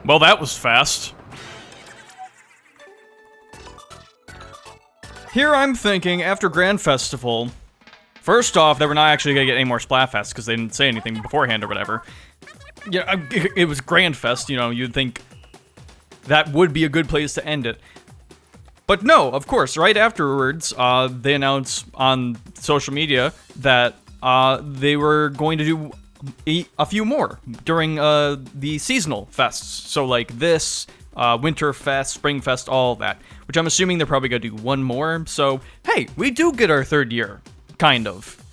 Well, that was fast. Here I'm thinking, after Grand Festival, first off, that we're not actually gonna get any more Splatfest, because they didn't say anything beforehand or whatever. Yeah, it was Grand Fest, you know, you'd think that would be a good place to end it. But no, of course, right afterwards, they announced on social media that they were going to do a few more during the seasonal fests. So like this, Winter Fest, Spring Fest, all that. Which I'm assuming they're probably going to do one more. So, hey, we do get our third year. Kind of.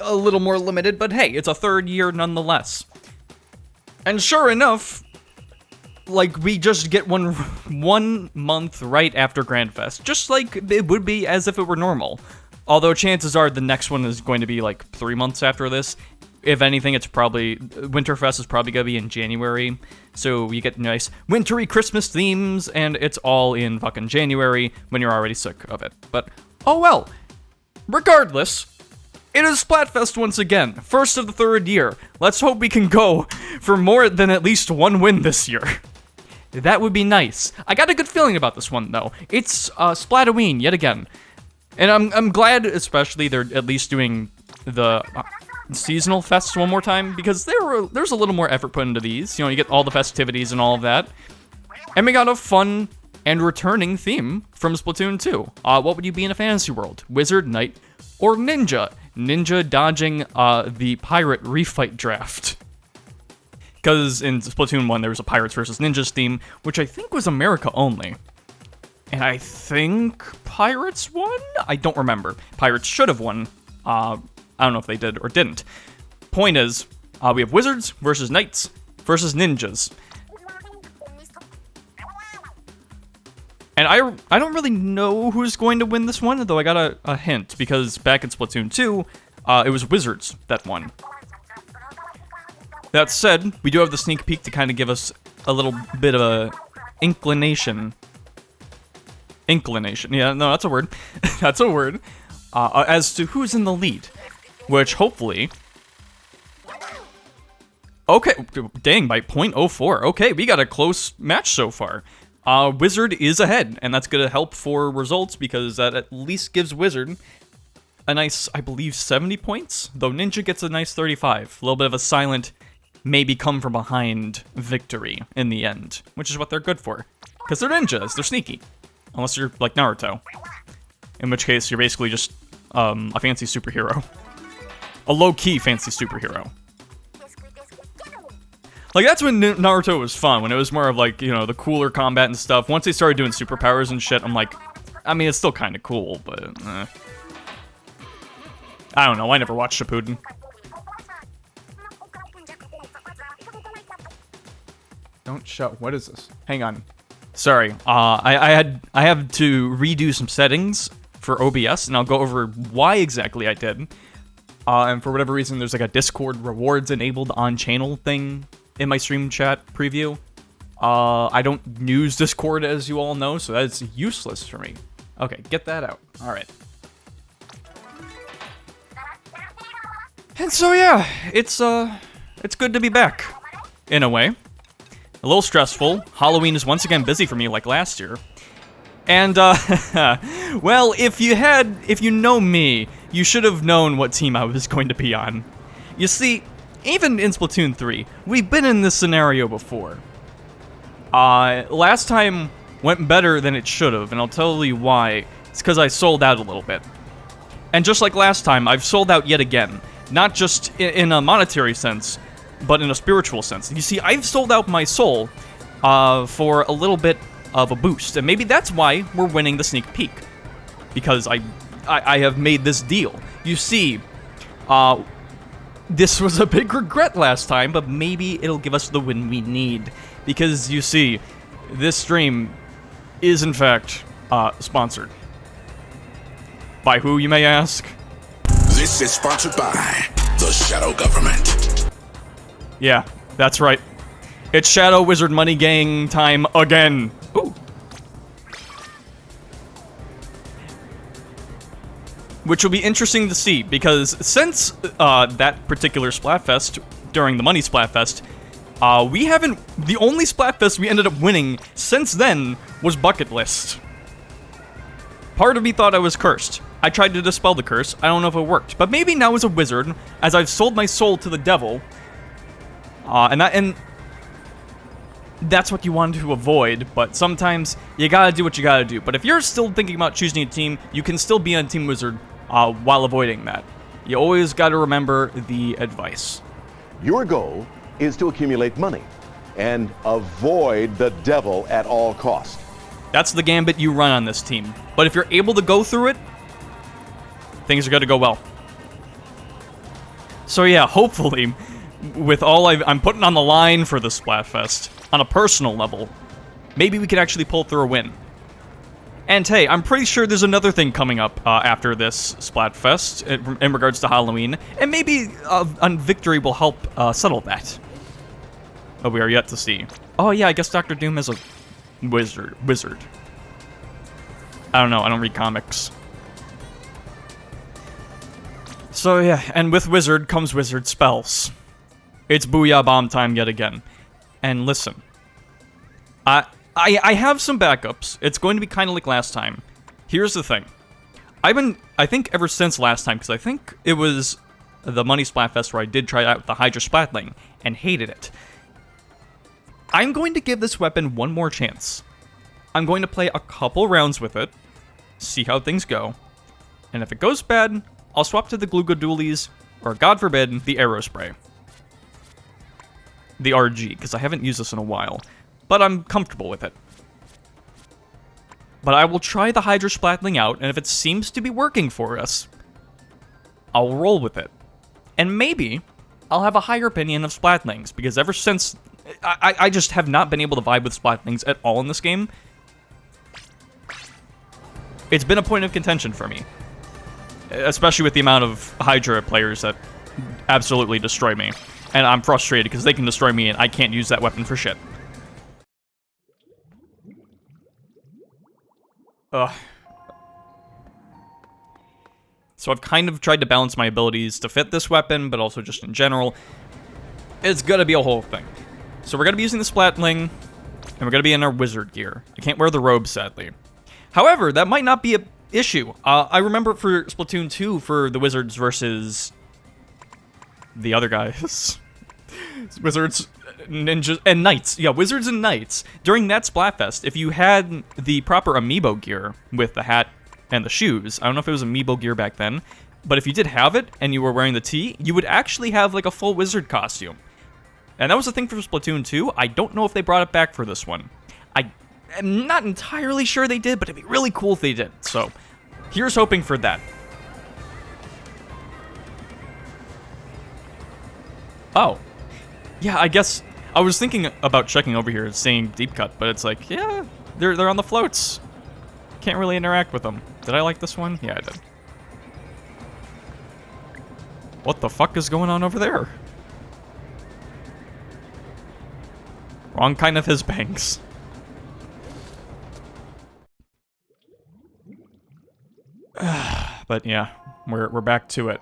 A little more limited, but hey, it's a third year nonetheless. And sure enough, like, we just get one month right after Grand Fest. Just like it would be as if it were normal. Although chances are the next one is going to be like 3 months after this. If anything, it's probably... Winterfest is probably going to be in January. So you get nice wintry Christmas themes, and it's all in fucking January when you're already sick of it. But, oh well. Regardless, it is Splatfest once again. First of the third year. Let's hope we can go for more than at least one win this year. That would be nice. I got a good feeling about this one, though. It's Splatoween, yet again. And I'm glad, especially, they're at least doing the... seasonal fests one more time, because there's a little more effort put into these. You know, you get all the festivities and all of that. And we got a fun and returning theme from Splatoon 2. What would you be in a fantasy world? Wizard, knight, or ninja? Ninja dodging the pirate refight draft. Because in Splatoon 1, there was a Pirates versus Ninjas theme, which I think was America only. And I think Pirates won? I don't remember. Pirates should have won. I don't know if they did or didn't. Point is, we have wizards versus knights versus ninjas. And I don't really know who's going to win this one, though I got a hint, because back in Splatoon 2, it was wizards that won. That said, we do have the sneak peek to kind of give us a little bit of a inclination. Inclination, yeah, no, that's a word. That's a word. As to who's in the lead. Which, hopefully... Okay, dang, by 0.04. Okay, we got a close match so far. Wizard is ahead, and that's gonna help for results, because that at least gives Wizard a nice, I believe, 70 points? Though Ninja gets a nice 35. A little bit of a silent, maybe come from behind victory in the end. Which is what they're good for. Because they're ninjas, they're sneaky. Unless you're like Naruto. In which case, you're basically just a fancy superhero. A low-key fancy superhero. Like, that's when Naruto was fun, when it was more of, like, you know, the cooler combat and stuff. Once they started doing superpowers and shit, I'm like, I mean, it's still kind of cool, but, I don't know, I never watched Shippuden. Don't shut, what is this? Hang on. Sorry, I have to redo some settings for OBS, and I'll go over why exactly I did. And for whatever reason, there's like a Discord rewards enabled on channel thing in my stream chat preview. I don't use Discord, as you all know, so that's useless for me. Okay, get that out. All right. And so yeah, it's good to be back, in a way. A little stressful. Halloween is once again busy for me, like last year. And, well, if you know me, you should have known what team I was going to be on. You see, even in Splatoon 3, we've been in this scenario before. Last time went better than it should have, and I'll tell you why. It's because I sold out a little bit. And just like last time, I've sold out yet again. Not just in a monetary sense, but in a spiritual sense. You see, I've sold out my soul, for a little bit of a boost, and maybe that's why we're winning the sneak peek, because I have made this deal. You see, this was a big regret last time, but maybe it'll give us the win we need, because you see, this stream is in fact sponsored. By who, you may ask? This is sponsored by the Shadow Government. Yeah, that's right. It's Shadow Wizard Money Gang time again. Ooh. Which will be interesting to see, because since that particular Splatfest, during the Money Splatfest, The only Splatfest we ended up winning since then was Bucket List. Part of me thought I was cursed. I tried to dispel the curse. I don't know if it worked. But maybe now as a wizard, as I've sold my soul to the devil, and that's what you wanted to avoid, but sometimes you gotta do what you gotta do. But if you're still thinking about choosing a team, you can still be on Team Wizard while avoiding that. You always gotta remember the advice. Your goal is to accumulate money and avoid the devil at all costs. That's the gambit you run on this team. But if you're able to go through it, things are gonna go well. So yeah, hopefully, with all I'm putting on the line for the Splatfest, on a personal level, maybe we can actually pull through a win. And hey, I'm pretty sure there's another thing coming up after this Splatfest in regards to Halloween, and maybe Victory will help settle that. But we are yet to see. Oh yeah, I guess Dr. Doom is a wizard. I don't know, I don't read comics. So yeah, and with wizard comes wizard spells. It's Booyah Bomb time yet again. And listen, I have some backups. It's going to be kind of like last time. Here's the thing. I think ever since last time, because I think it was the Money Splatfest where I did try out the Hydra Splatling and hated it. I'm going to give this weapon one more chance. I'm going to play a couple rounds with it, see how things go, and if it goes bad, I'll swap to the Glugadoolies, or God forbid, the Arrow Spray. The RG, because I haven't used this in a while, but I'm comfortable with it. But I will try the Hydra Splatling out, and if it seems to be working for us, I'll roll with it. And maybe I'll have a higher opinion of Splatlings, because ever since, I just have not been able to vibe with Splatlings at all in this game. It's been a point of contention for me. Especially with the amount of Hydra players that absolutely destroy me. And I'm frustrated because they can destroy me and I can't use that weapon for shit. Ugh. So I've kind of tried to balance my abilities to fit this weapon, but also just in general. It's gonna be a whole thing. So we're gonna be using the Splatling, and we're gonna be in our wizard gear. I can't wear the robe, sadly. However, that might not be an issue. I remember for Splatoon 2, for the wizards versus the other guys. Wizards, ninjas, and knights. Yeah, wizards and knights. During that Splatfest, if you had the proper amiibo gear with the hat and the shoes, I don't know if it was amiibo gear back then, but if you did have it and you were wearing the tee, you would actually have like a full wizard costume. And that was the thing for Splatoon 2. I don't know if they brought it back for this one. I'm not entirely sure they did, but it'd be really cool if they did. So, here's hoping for that. Oh. Yeah, I guess I was thinking about checking over here and saying deep cut, but it's like, yeah, they're on the floats. Can't really interact with them. Did I like this one? Yeah, I did. What the fuck is going on over there? Wrong kind of his bangs. But yeah, we're back to it,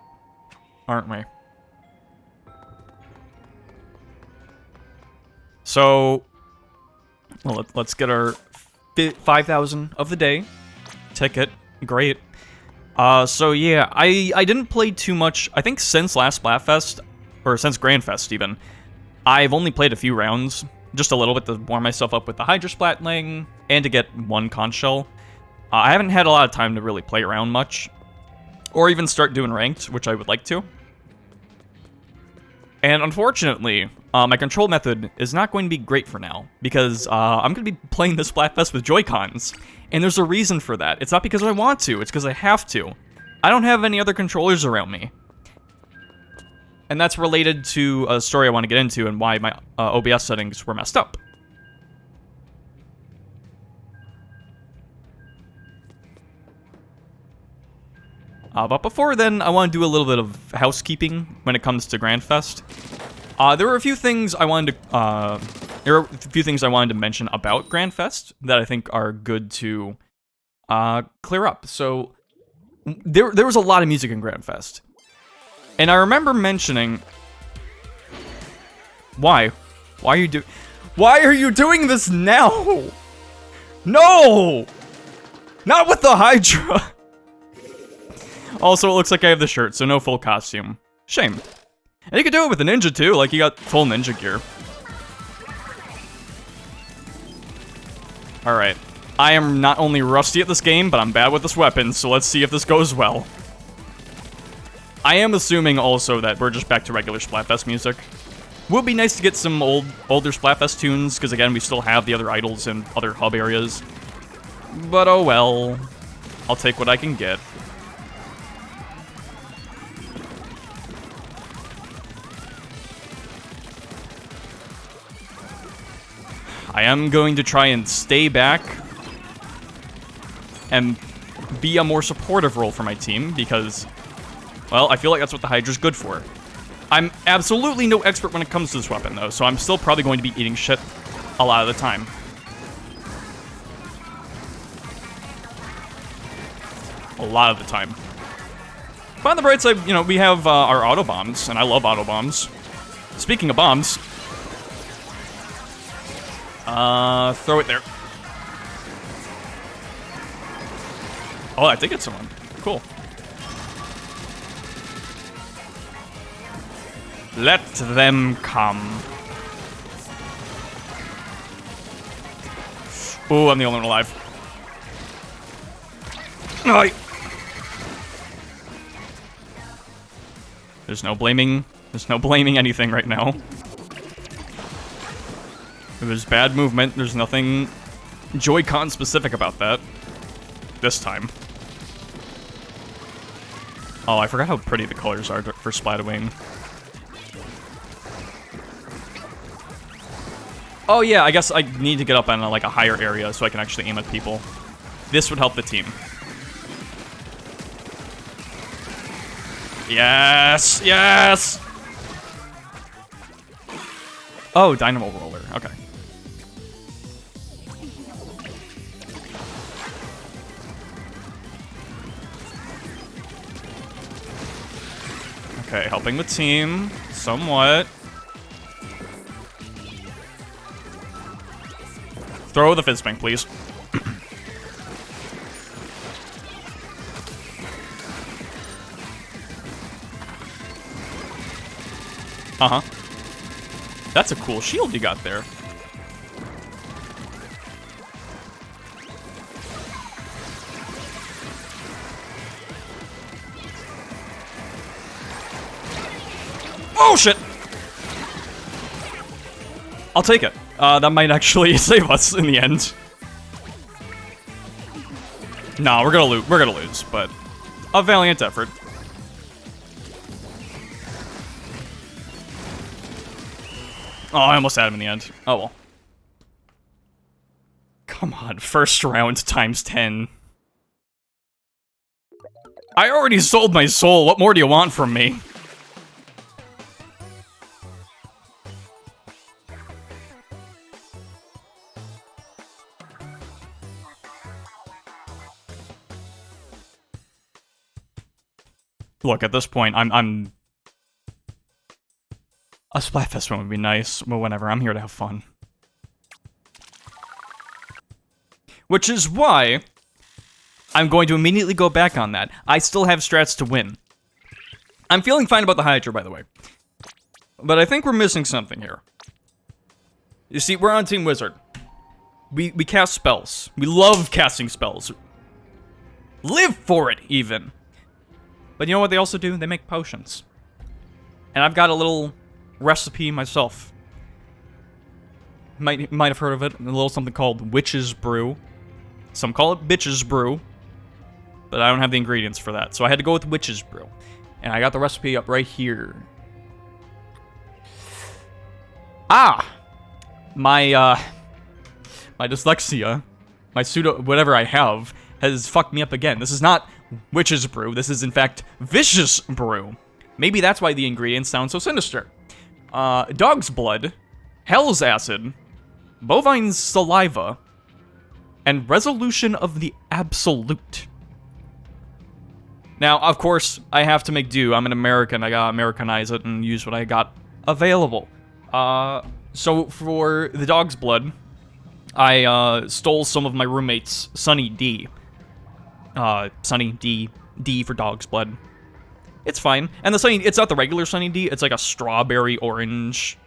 aren't we? So, well, let's get our 5,000 of the day ticket. Great. So yeah, I didn't play too much. I think since last Splatfest, or since Grandfest even, I've only played a few rounds, just a little bit to warm myself up with the Hydra Splatling and to get one conch shell. I haven't had a lot of time to really play around much, or even start doing ranked, which I would like to. And unfortunately, my control method is not going to be great for now, because I'm going to be playing this Splatfest with Joy-Cons, and there's a reason for that. It's not because I want to, it's because I have to. I don't have any other controllers around me. And that's related to a story I want to get into and why my OBS settings were messed up. But before then, I want to do a little bit of housekeeping when it comes to Grandfest. There were a few things I wanted to mention about Grandfest that I think are good to clear up. So there was a lot of music in Grandfest, and I remember mentioning why Why are you doing this now? No! Not with the Hydra! Also, it looks like I have the shirt, so no full costume. Shame. And you could do it with the ninja too, like you got full ninja gear. Alright. I am not only rusty at this game, but I'm bad with this weapon, so let's see if this goes well. I am assuming also that we're just back to regular Splatfest music. Would be nice to get some older Splatfest tunes, because again, we still have the other idols in other hub areas. But oh well. I'll take what I can get. I am going to try and stay back and be a more supportive role for my team because, well, I feel like that's what the Hydra's good for. I'm absolutely no expert when it comes to this weapon, though, so I'm still probably going to be eating shit a lot of the time. A lot of the time. But on the bright side, you know, we have our auto bombs, and I love auto bombs. Speaking of bombs, throw it there. Oh, I did get someone. Cool. Let them come. Ooh, I'm the only one alive. Aye. There's no blaming anything right now. It was bad movement. There's nothing Joy-Con specific about that. This time. Oh, I forgot how pretty the colors are for Splatoween. Oh yeah, I guess I need to get up on like a higher area so I can actually aim at people. This would help the team. Yes! Yes! Oh, Dynamo Roller. Okay. Okay, helping the team. Somewhat. Throw the Fizzbang, please. Uh-huh. That's a cool shield you got there. Oh, shit! I'll take it. That might actually save us in the end. No, we're gonna lose, but a valiant effort. Oh, I almost had him in the end. Oh well. Come on, first round times 10. I already sold my soul. What more do you want from me? Look, at this point, I'm... A Splatfest one would be nice, but whatever, I'm here to have fun. Which is why I'm going to immediately go back on that. I still have strats to win. I'm feeling fine about the Hydra, by the way. But I think we're missing something here. You see, we're on Team Wizard. We cast spells. We love casting spells. Live for it, even. But you know what they also do? They make potions. And I've got a little recipe myself. Might have heard of it. A little something called Witch's Brew. Some call it Bitch's Brew. But I don't have the ingredients for that. So I had to go with Witch's Brew. And I got the recipe up right here. Ah! My dyslexia, my pseudo whatever I have, has fucked me up again. This is not Witch's Brew. This is, in fact, Vicious Brew. Maybe that's why the ingredients sound so sinister. Dog's blood, Hell's acid, bovine saliva, and resolution of the absolute. Now, of course, I have to make do. I'm an American. I gotta Americanize it and use what I got available. So for the dog's blood, I stole some of my roommate's Sunny D. Sunny D. D for dog's blood. It's fine. And the Sunny, it's not the regular Sunny D. It's like a strawberry orange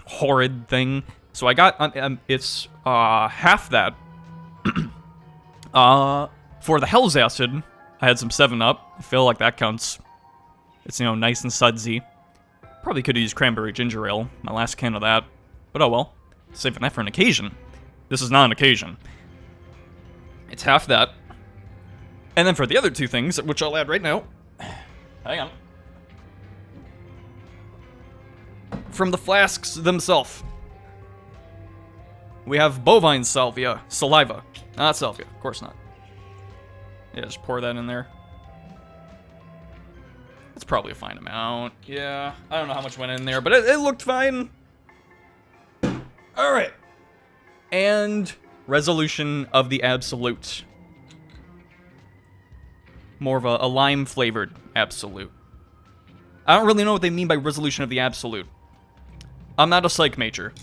horrid thing. So I got, it's half that. For the Hell's Acid, I had some 7-Up. I feel like that counts. It's, you know, nice and sudsy. Probably could have used cranberry ginger ale, my last can of that. But oh well. Saving that for an occasion. This is not an occasion. It's half that. And then for the other two things, which I'll add right now. Hang on. From the flasks themselves, we have bovine salvia, saliva. Not salvia, of course not. Yeah, just pour that in there. It's probably a fine amount. Yeah, I don't know how much went in there, but it looked fine. Alright. And resolution of the Absolute. More of a lime-flavored Absolute. I don't really know what they mean by resolution of the Absolute. I'm not a psych major.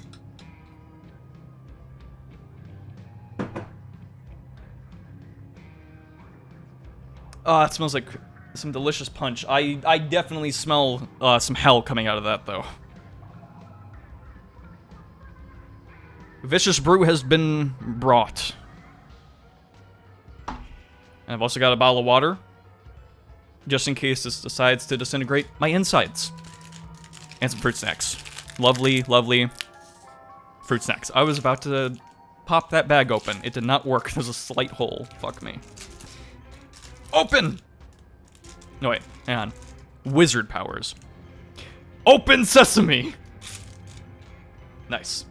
Oh, it smells like some delicious punch. I definitely smell some hell coming out of that, though. Vicious Brew has been brought. And I've also got a bottle of water, just in case this decides to disintegrate my insides. And some fruit snacks. Lovely, lovely fruit snacks. I was about to pop that bag open. It did not work. There's a slight hole. Fuck me. Open! No, wait. Hang on. Wizard powers. Open sesame! Nice.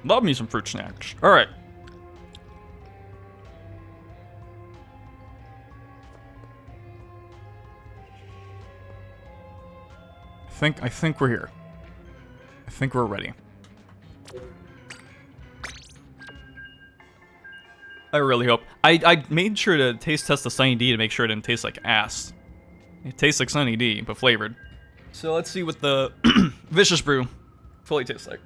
Love me some fruit snacks. Alright. I think we're here. I think we're ready. I really hope. I made sure to taste test the Sunny D to make sure it didn't taste like ass. It tastes like Sunny D, but flavored. So let's see what the Vicious Brew fully tastes like.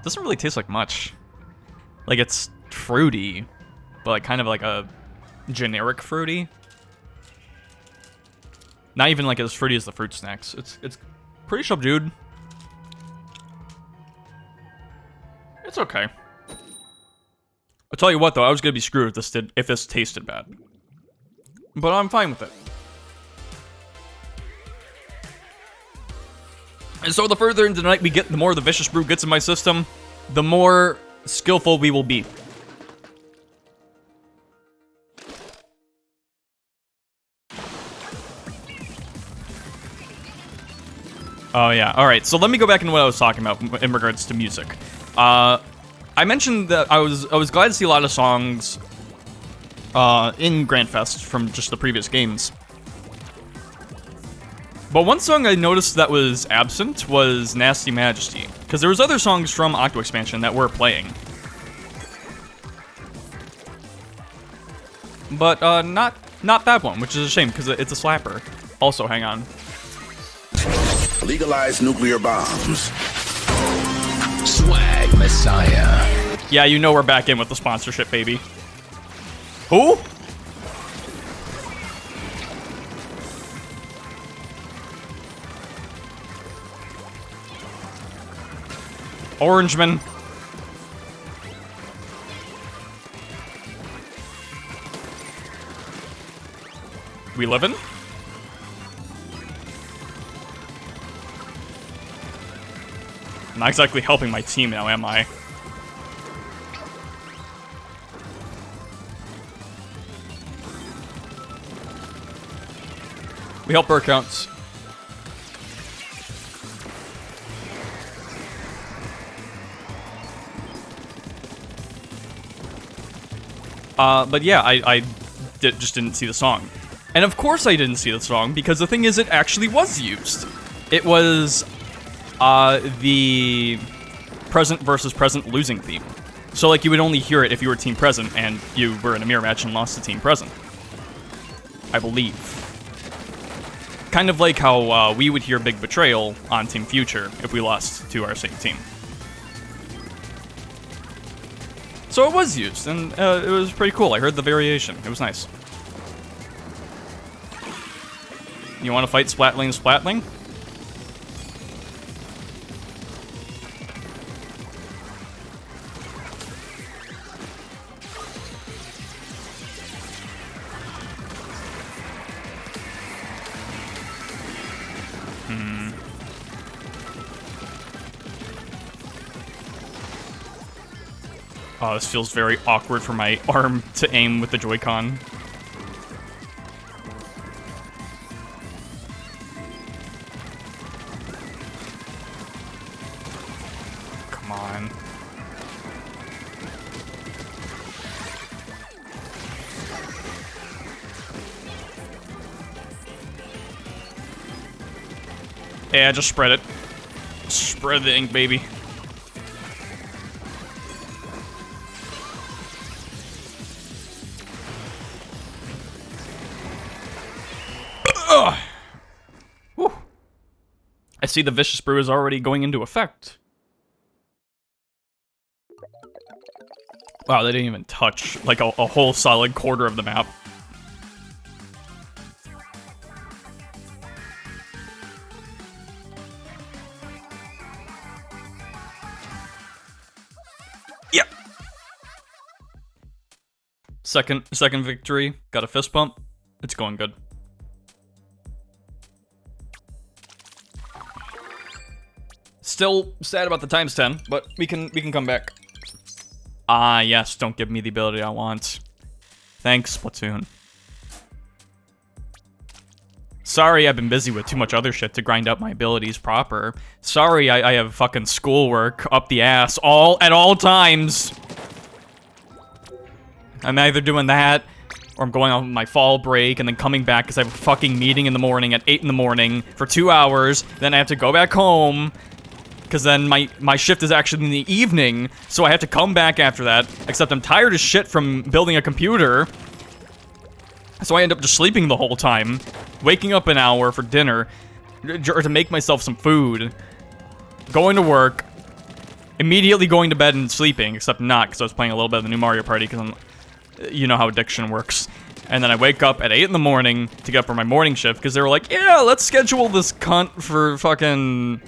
Doesn't really taste like much. Like, it's fruity, but like kind of like a generic fruity. Not even like as fruity as the fruit snacks. It's pretty subdued. It's okay. I'll tell you what though, I was gonna be screwed if this tasted bad. But I'm fine with it. And so the further into the night we get, the more the Vicious Brew gets in my system, the more skillful we will be. Oh yeah, alright, so let me go back into what I was talking about in regards to music. I mentioned that I was glad to see a lot of songs in Grandfest from just the previous games. But one song I noticed that was absent was Nasty Majesty, because there was other songs from Octo Expansion that were playing. But not that one, which is a shame, because it's a slapper. Also, hang on. Legalize nuclear bombs. Swag Messiah. Yeah, you know we're back in with the sponsorship, baby. Who? Orangeman. We livin'? I'm not exactly helping my team now, am I? We help our accounts. But yeah, I just didn't see the song. And of course I didn't see the song, because the thing is, it actually was used. It was the present versus present losing theme. So, like, you would only hear it if you were Team Present and you were in a mirror match and lost to Team Present. I believe. Kind of like how we would hear Big Betrayal on Team Future if we lost to our same team. So it was used, and it was pretty cool. I heard the variation. It was nice. You want to fight Splatling Splatling? Oh, this feels very awkward for my arm to aim with the Joy-Con. Come on. Yeah, just spread it. Spread the ink, baby. I see the Vicious Brew is already going into effect. Wow, they didn't even touch, like, a whole solid quarter of the map. Yep! Second victory. Got a fist bump. It's going good. Still sad about the times 10, but we can come back. Ah, yes, don't give me the ability I want. Thanks, Splatoon. Sorry, I've been busy with too much other shit to grind up my abilities proper. Sorry, I have fucking schoolwork up the ass at all times. I'm either doing that, or I'm going on my fall break and then coming back because I have a fucking meeting in the morning at 8 in the morning for 2 hours. Then I have to go back home. Because then my shift is actually in the evening, so I have to come back after that, except I'm tired as shit from building a computer. So I end up just sleeping the whole time, waking up an hour for dinner, or to make myself some food, going to work, immediately going to bed and sleeping, except not, because I was playing a little bit of the new Mario Party, because you know how addiction works. And then I wake up at 8 in the morning to get up for my morning shift, because they were like, yeah, let's schedule this cunt for fucking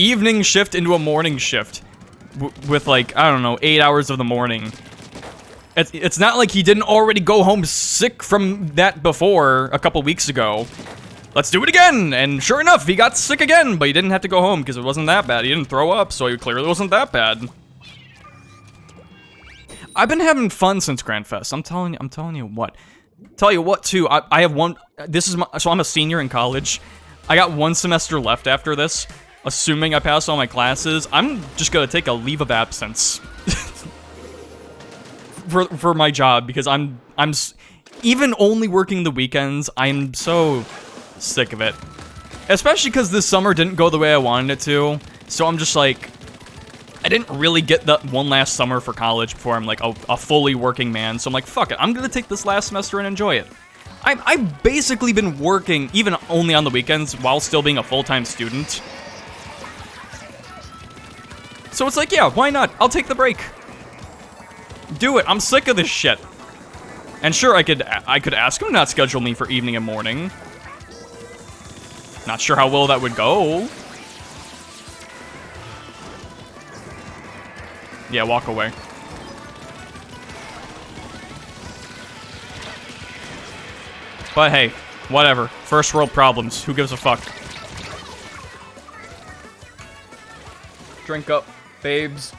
evening shift into a morning shift with, like, I don't know, 8 hours of the morning. It's not like he didn't already go home sick from that before a couple weeks ago. Let's do it again! And sure enough, he got sick again, but he didn't have to go home because it wasn't that bad. He didn't throw up, so it clearly wasn't that bad. I've been having fun since Grand Fest. I'm telling you what. Tell you what, too, I have one, so I'm a senior in college. I got 1 semester left after this. Assuming I pass all my classes, I'm just gonna take a leave of absence for my job, because I'm even only working the weekends. I'm so sick of it, especially because this summer didn't go the way I wanted it to. So I'm just like, I didn't really get that one last summer for college before I'm like a fully working man. So I'm like, fuck it, I'm gonna take this last semester and enjoy it. I've basically been working even only on the weekends while still being a full-time student. So it's like, yeah, why not? I'll take the break. Do it. I'm sick of this shit. And sure, I could ask him to not schedule me for evening and morning. Not sure how well that would go. Yeah, walk away. But hey, whatever. First world problems. Who gives a fuck? Drink up, babes.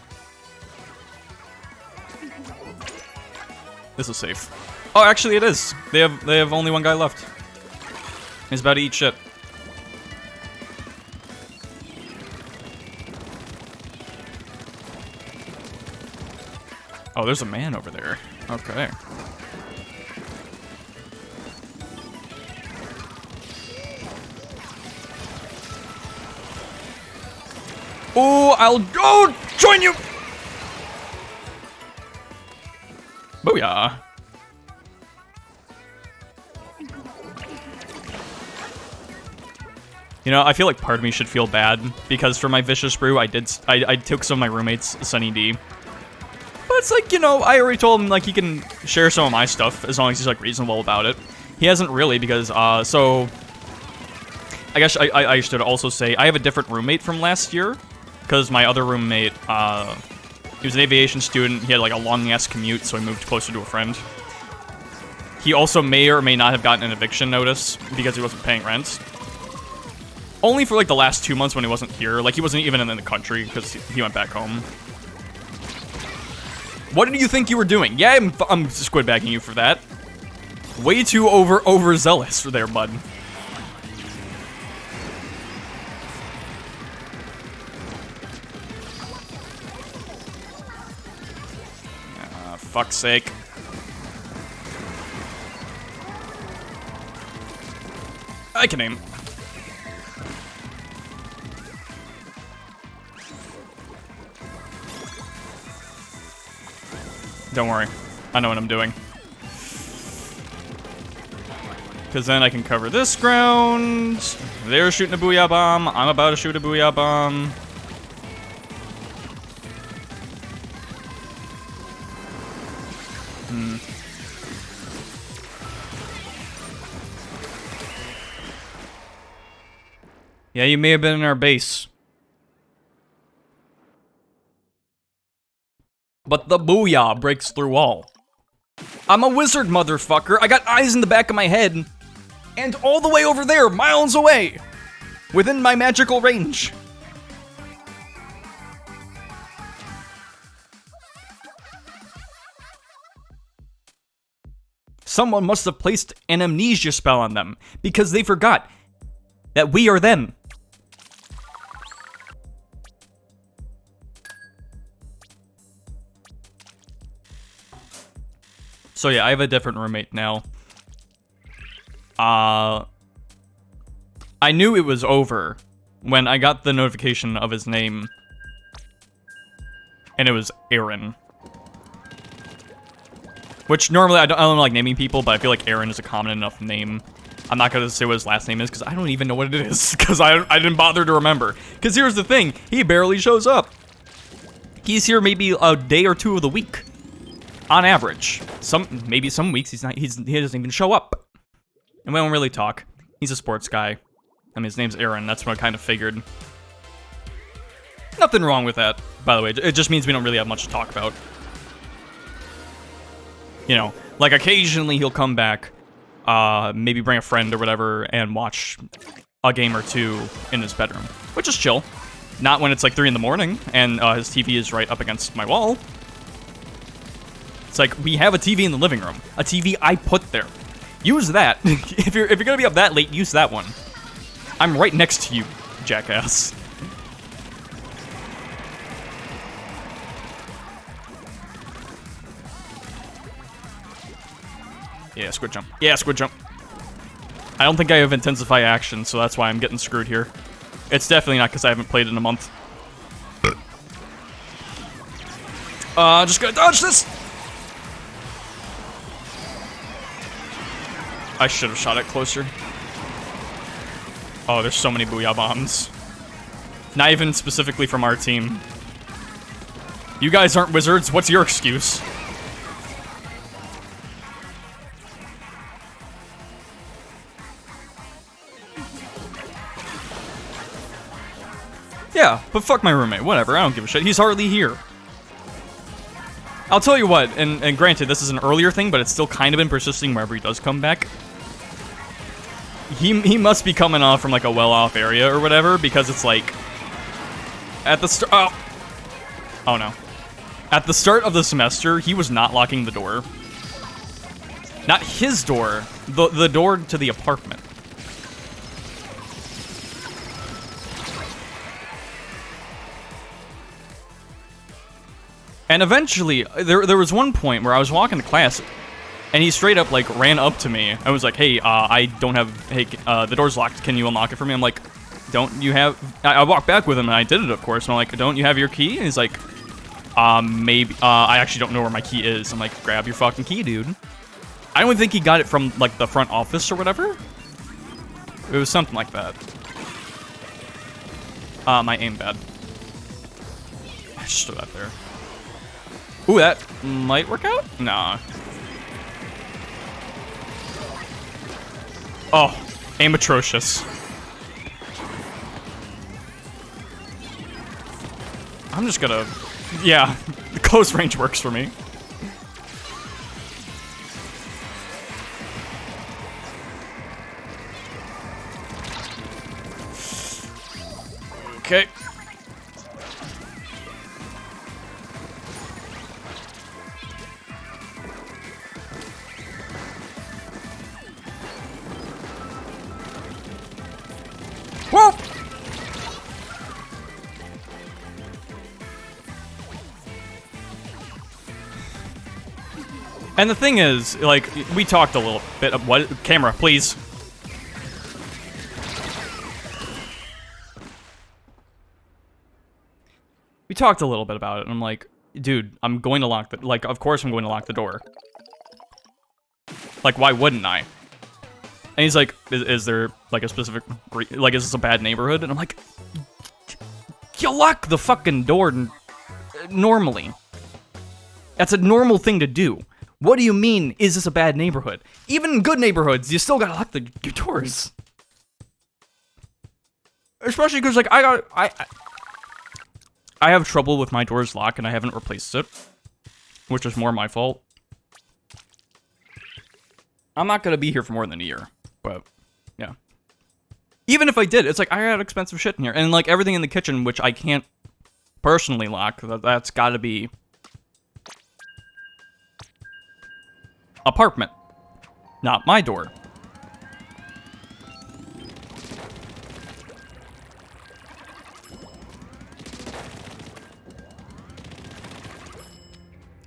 This is safe. Oh, actually it is. They have only one guy left. He's about to eat shit. Oh, there's a man over there. Okay. I'll join you. Booyah. You know, I feel like part of me should feel bad because for my Vicious Brew, I took some of my roommates Sunny D. But it's like, you know, I already told him like he can share some of my stuff as long as he's like reasonable about it. He hasn't really because so I guess I should also say I have a different roommate from last year because my other roommate he was an aviation student. He had like a long ass commute, so he moved closer to a friend. He also may or may not have gotten an eviction notice because he wasn't paying rent. Only for like the last 2 months when he wasn't here. Like he wasn't even in the country because he went back home. What did you think you were doing? Yeah, I'm squid bagging you for that. Way too overzealous there, bud. Fuck's sake. I can aim. Don't worry. I know what I'm doing. Because then I can cover this ground. They're shooting a booyah bomb. I'm about to shoot a booyah bomb. Yeah, you may have been in our base. But the booyah breaks through all. I'm a wizard, motherfucker. I got eyes in the back of my head. And all the way over there, miles away. Within my magical range. Someone must have placed an amnesia spell on them, because they forgot that we are them. So yeah, I have a different roommate now. I knew it was over when I got the notification of his name. And it was Aaron. Which normally I don't like naming people, but I feel like Aaron is a common enough name. I'm not gonna say what his last name is because I don't even know what it is because I didn't bother to remember. Because here's the thing, he barely shows up. He's here maybe a day or two of the week. On average. Maybe some weeks he doesn't even show up. And we don't really talk. He's a sports guy. I mean, his name's Aaron, that's what I kind of figured. Nothing wrong with that, by the way. It just means we don't really have much to talk about. You know, like occasionally he'll come back, maybe bring a friend or whatever, and watch a game or two in his bedroom. Which is chill. Not when it's like 3 in the morning, and his TV is right up against my wall. It's like, we have a TV in the living room. A TV I put there. Use that. If you're gonna be up that late, use that one. I'm right next to you, jackass. Yeah, squid jump. Yeah, squid jump. I don't think I have intensify action, so that's why I'm getting screwed here. It's definitely not because I haven't played in a month. Just gonna dodge this! I should have shot it closer. Oh, there's so many booyah bombs. Not even specifically from our team. You guys aren't wizards, what's your excuse? Yeah, but fuck my roommate, whatever, I don't give a shit, he's hardly here. I'll tell you what, and granted, this is an earlier thing, but it's still kind of been persisting wherever he does come back. He must be coming off from like a well-off area or whatever, because it's like at the start. Oh no! At the start of the semester, he was not locking the door. Not his door, the door to the apartment. And eventually, there was one point where I was walking to class, and he straight up, like, ran up to me. I was like, hey, I don't have, hey, the door's locked, can you unlock it for me? I'm like, don't you have... I walked back with him, and I did it, of course. And I'm like, don't you have your key? And he's like, maybe... I actually don't know where my key is. I'm like, grab your fucking key, dude. I don't think he got it from, like, the front office or whatever. It was something like that. My aim bad. I just stood up there. Ooh, that might work out? Nah. Oh, aim atrocious. I'm just gonna... Yeah, the close range works for me. Okay. Whoa! And the thing is, like, we talked a little bit of what... Camera, please. We talked a little bit about it, and I'm like, dude, I'm going to lock the... Like, of course I'm going to lock the door. Like, why wouldn't I? And he's like, is there, like, a specific... Like, is this a bad neighborhood? And I'm like... You lock the fucking door normally. That's a normal thing to do. What do you mean, is this a bad neighborhood? Even in good neighborhoods, you still gotta lock your doors. Especially because, like, I have trouble with my door's lock, and I haven't replaced it. Which is more my fault. I'm not gonna be here for more than a year. But, yeah. Even if I did, it's like, I got expensive shit in here. And, like, everything in the kitchen, which I can't personally lock, that's gotta be... apartment. Not my door.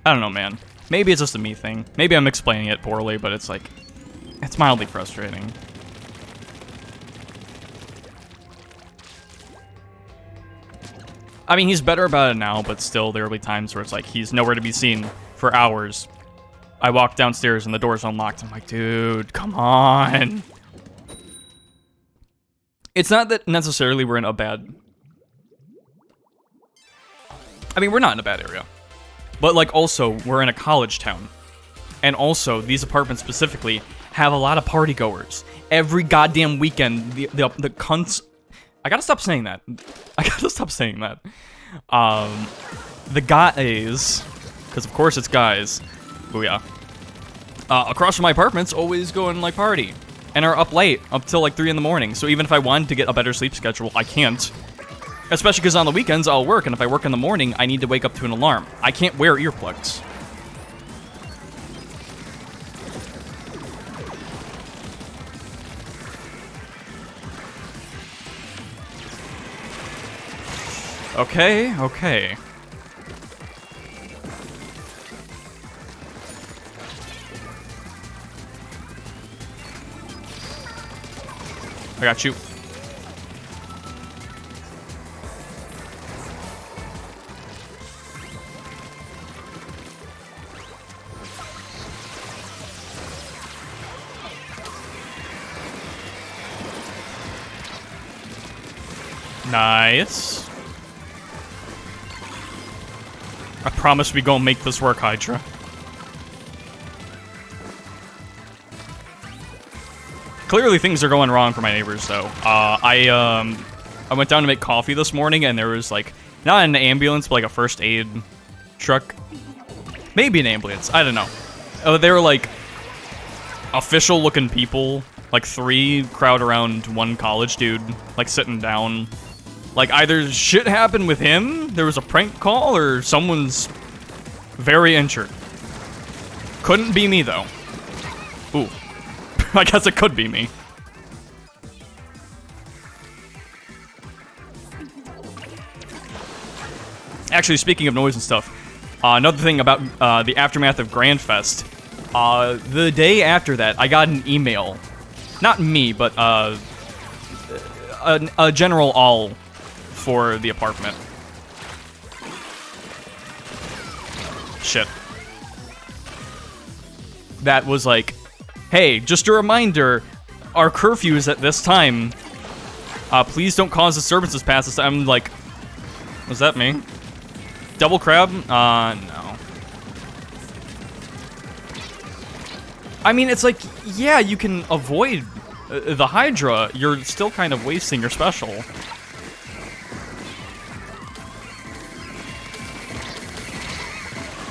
I don't know, man. Maybe it's just a me thing. Maybe I'm explaining it poorly, but it's like... It's mildly frustrating. I mean, he's better about it now, but still, there will be times where it's like, he's nowhere to be seen for hours. I walk downstairs and the door's unlocked. I'm like, dude, come on. It's not that necessarily we're in a bad... I mean, we're not in a bad area. But, like, also, we're in a college town. And also, these apartments specifically have a lot of party goers. Every goddamn weekend, the cunts... I gotta stop saying that. I gotta stop saying that. The guys... Because, of course, it's guys. Booyah. Across from my apartments always go and, like, party. And are up late, up till, like, 3 in the morning. So even if I wanted to get a better sleep schedule, I can't. Especially because on the weekends, I'll work, and if I work in the morning, I need to wake up to an alarm. I can't wear earplugs. Okay, okay. I got you. Nice. I promise we gonna make this work, Hydra. Clearly things are going wrong for my neighbors, though. I went down to make coffee this morning, and there was, like, not an ambulance, but, like, a first aid truck. Maybe an ambulance. I don't know. They were, like, official-looking people. Like, 3 crowd around 1 college dude, like, sitting down. Like, either shit happened with him, there was a prank call, or someone's very injured. Couldn't be me, though. Ooh. I guess it could be me. Actually, speaking of noise and stuff, another thing about the aftermath of Grandfest, the day after that, I got an email. Not me, but a general all for the apartment. Shit. That was like, hey, just a reminder, our curfew is at this time. Please don't cause disturbances past this time. I'm like, was that me? Double crab? No. I mean, it's like, yeah, you can avoid the Hydra. You're still kind of wasting your special.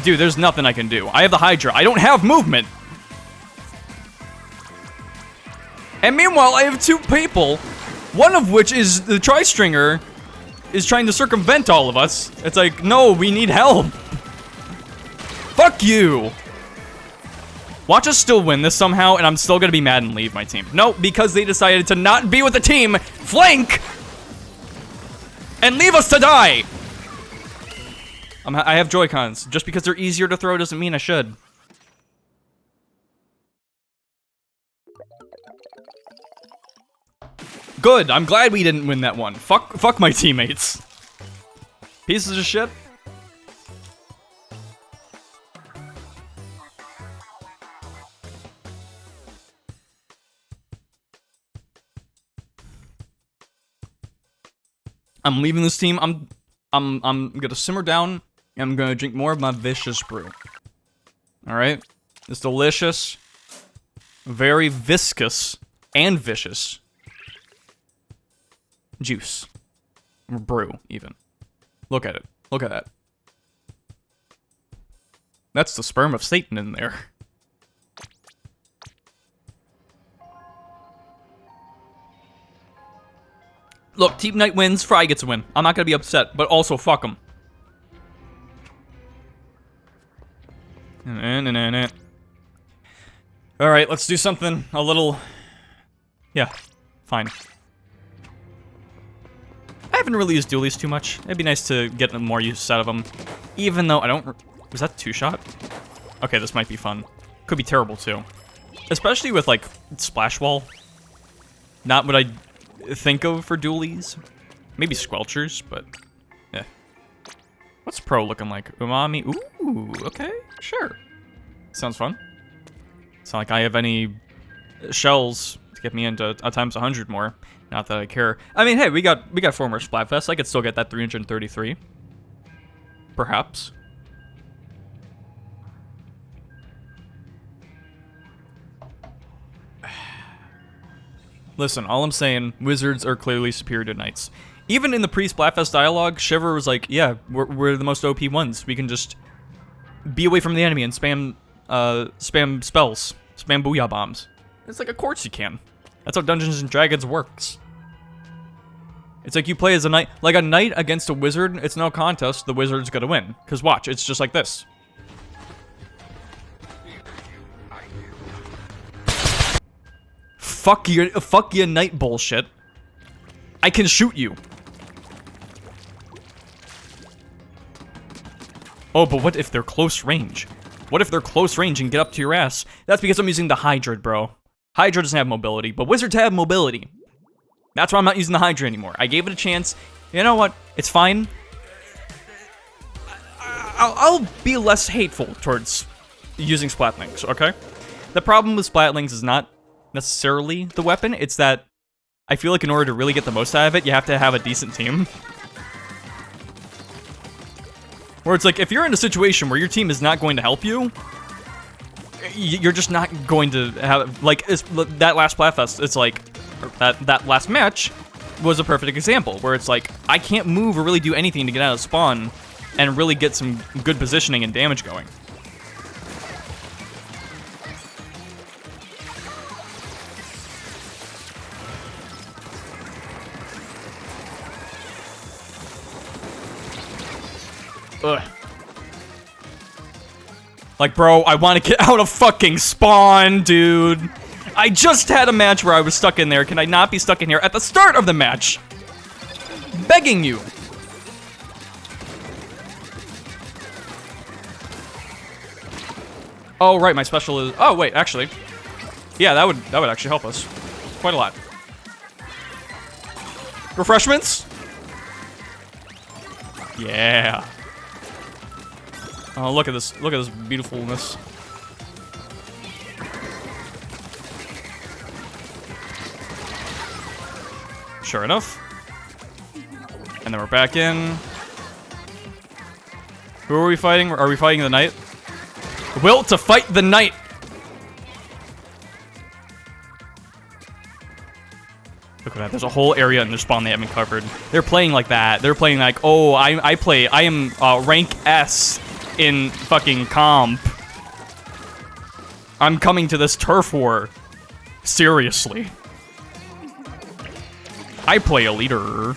Dude, there's nothing I can do. I have the Hydra. I don't have movement. And meanwhile, I have two people, one of which is the Tri-Stringer, is trying to circumvent all of us. It's like, no, we need help. Fuck you. Watch us still win this somehow, and I'm still gonna be mad and leave my team. No, because they decided to not be with the team, flank, and leave us to die. I have Joy-Cons. Just because they're easier to throw doesn't mean I should. Good, I'm glad we didn't win that one. Fuck my teammates. Pieces of shit. I'm leaving this team. I'm gonna simmer down and I'm gonna drink more of my vicious brew. Alright? It's delicious. Very viscous and vicious. Juice. Or brew, even. Look at it. Look at that. That's the sperm of Satan in there. Look, Team Knight wins, Fry gets a win. I'm not gonna be upset, but also fuck him. Alright, let's do something a little... Yeah, fine. I haven't really used dualies too much. It'd be nice to get more use out of them. Even though I don't... Was that 2-shot? Okay, this might be fun. Could be terrible, too. Especially with, like, Splash Wall. Not what I think of for dualies. Maybe Squelchers, but... Yeah. What's Pro looking like? Umami? Ooh, okay, sure. Sounds fun. It's not like I have any shells to get me into a times 100 more. Not that I care. I mean, hey, we got 4 more Splatfest. I could still get that 333. Perhaps. Listen, all I'm saying, wizards are clearly superior to knights. Even in the pre-Splatfest dialogue, Shiver was like, yeah, we're the most OP ones. We can just be away from the enemy and spam spells. Spam booyah bombs. It's like, of course you can. That's how Dungeons and Dragons works. It's like you play as a knight. Like a knight against a wizard, it's no contest. The wizard's gonna win. Because watch, it's just like this. Fuck your knight bullshit. I can shoot you. Oh, but what if they're close range? What if they're close range and get up to your ass? That's because I'm using the Hydra, bro. Hydra doesn't have mobility, but wizards have mobility. That's why I'm not using the Hydra anymore. I gave it a chance. You know what? It's fine. I'll be less hateful towards using Splatlings, okay? The problem with Splatlings is not necessarily the weapon. It's that I feel like in order to really get the most out of it, you have to have a decent team. Where it's like, if you're in a situation where your team is not going to help you, you're just not going to have, like, that last Splatfest, it's like, that last match was a perfect example, where it's like, I can't move or really do anything to get out of spawn and really get some good positioning and damage going. Ugh. Like, bro, I want to get out of fucking spawn, dude. I just had a match where I was stuck in there. Can I not be stuck in here at the start of the match? Begging you. Oh, right, my special is... Oh, wait, actually. Yeah, that would actually help us. Quite a lot. Refreshments? Yeah. Oh, look at this. Look at this beautifulness. Sure enough. And then we're back in. Who are we fighting? Are we fighting the knight? Will to fight the knight! Look at that. There's a whole area in their spawn they haven't covered. They're playing like that. They're playing like, oh, I am rank S in fucking comp. I'm coming to this turf war. Seriously. I play a leader.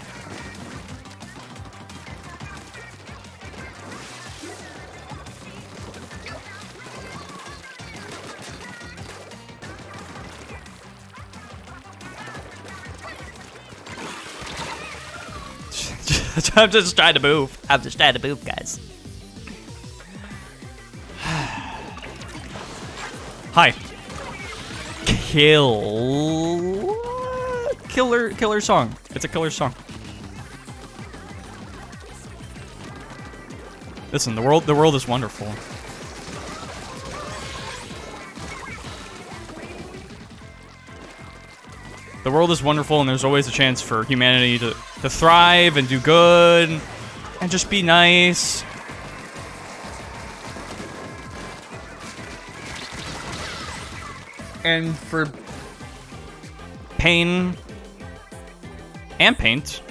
I'm just trying to move. I'm just trying to move, guys. Hi. Killer song. It's a killer song. Listen, the world is wonderful. The world is wonderful, and there's always a chance for humanity to thrive and do good and just be nice. And for pain and paint,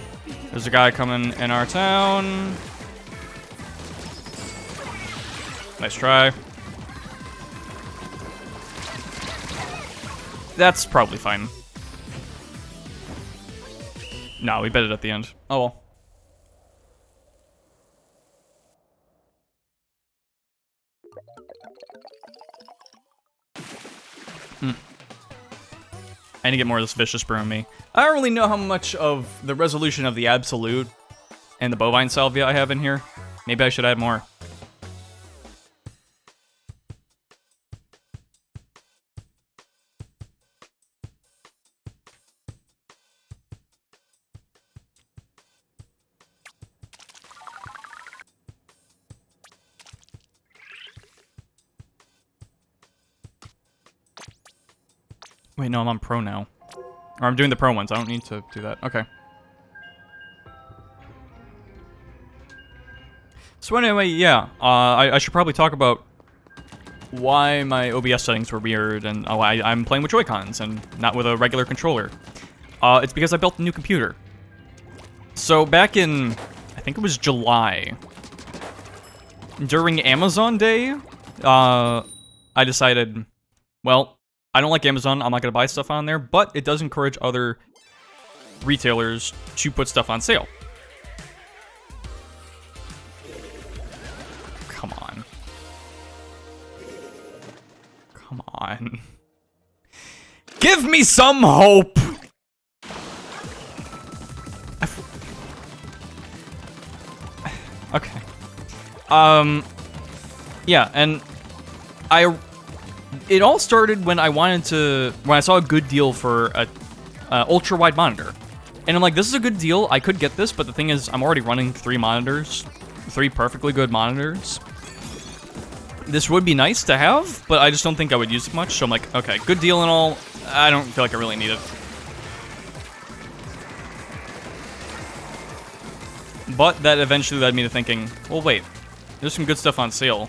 there's a guy coming in our town. Nice try. That's probably fine. No, we bet it at the end. Oh well. I need to get more of this vicious brew in me. I don't really know how much of the resolution of the absolute and the bovine salvia I have in here. Maybe I should add more. Wait, no, I'm on pro now. Or I'm doing the pro ones. I don't need to do that. Okay. So anyway, yeah. I should probably talk about why my OBS settings were weird and why I'm playing with Joy-Cons and not with a regular controller. It's because I built a new computer. So back in, I think it was July, during Amazon Day, I decided, well, I don't like Amazon, I'm not going to buy stuff on there, but it does encourage other retailers to put stuff on sale. Come on. Come on. Give me some hope! Okay. Yeah, and it all started when I saw a good deal for a ultra wide monitor. And I'm like, this is a good deal, I could get this, but the thing is, I'm already running 3 monitors, 3 perfectly good monitors. This would be nice to have, but I just don't think I would use it much, so I'm like, okay, good deal and all, I don't feel like I really need it. But that eventually led me to thinking, well wait, there's some good stuff on sale.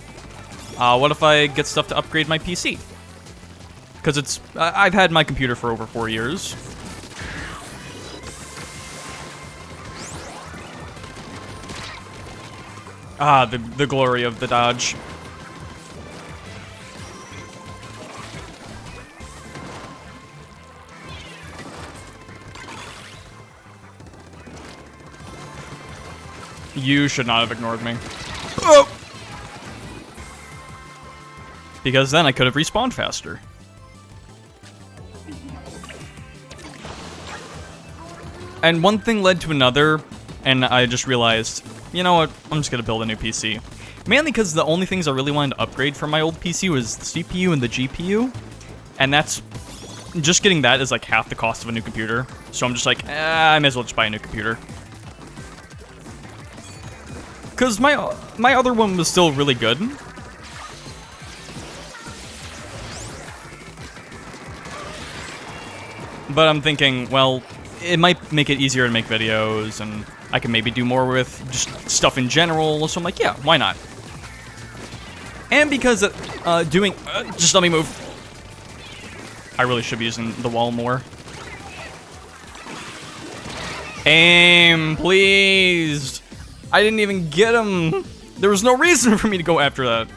What if I get stuff to upgrade my PC? Because I've had my computer for over 4 years. Ah, the glory of the dodge. You should not have ignored me. Oh! Because then I could have respawned faster. And one thing led to another, and I just realized, you know what, I'm just gonna build a new PC. Mainly because the only things I really wanted to upgrade from my old PC was the CPU and the GPU, and that's just getting that is like half the cost of a new computer. So I'm just like, I may as well just buy a new computer. Because my other one was still really good. But I'm thinking, well, it might make it easier to make videos, and I can maybe do more with just stuff in general. So I'm like, yeah, why not? And because just let me move. I really should be using the wall more. Aim, please. I didn't even get him. There was no reason for me to go after that.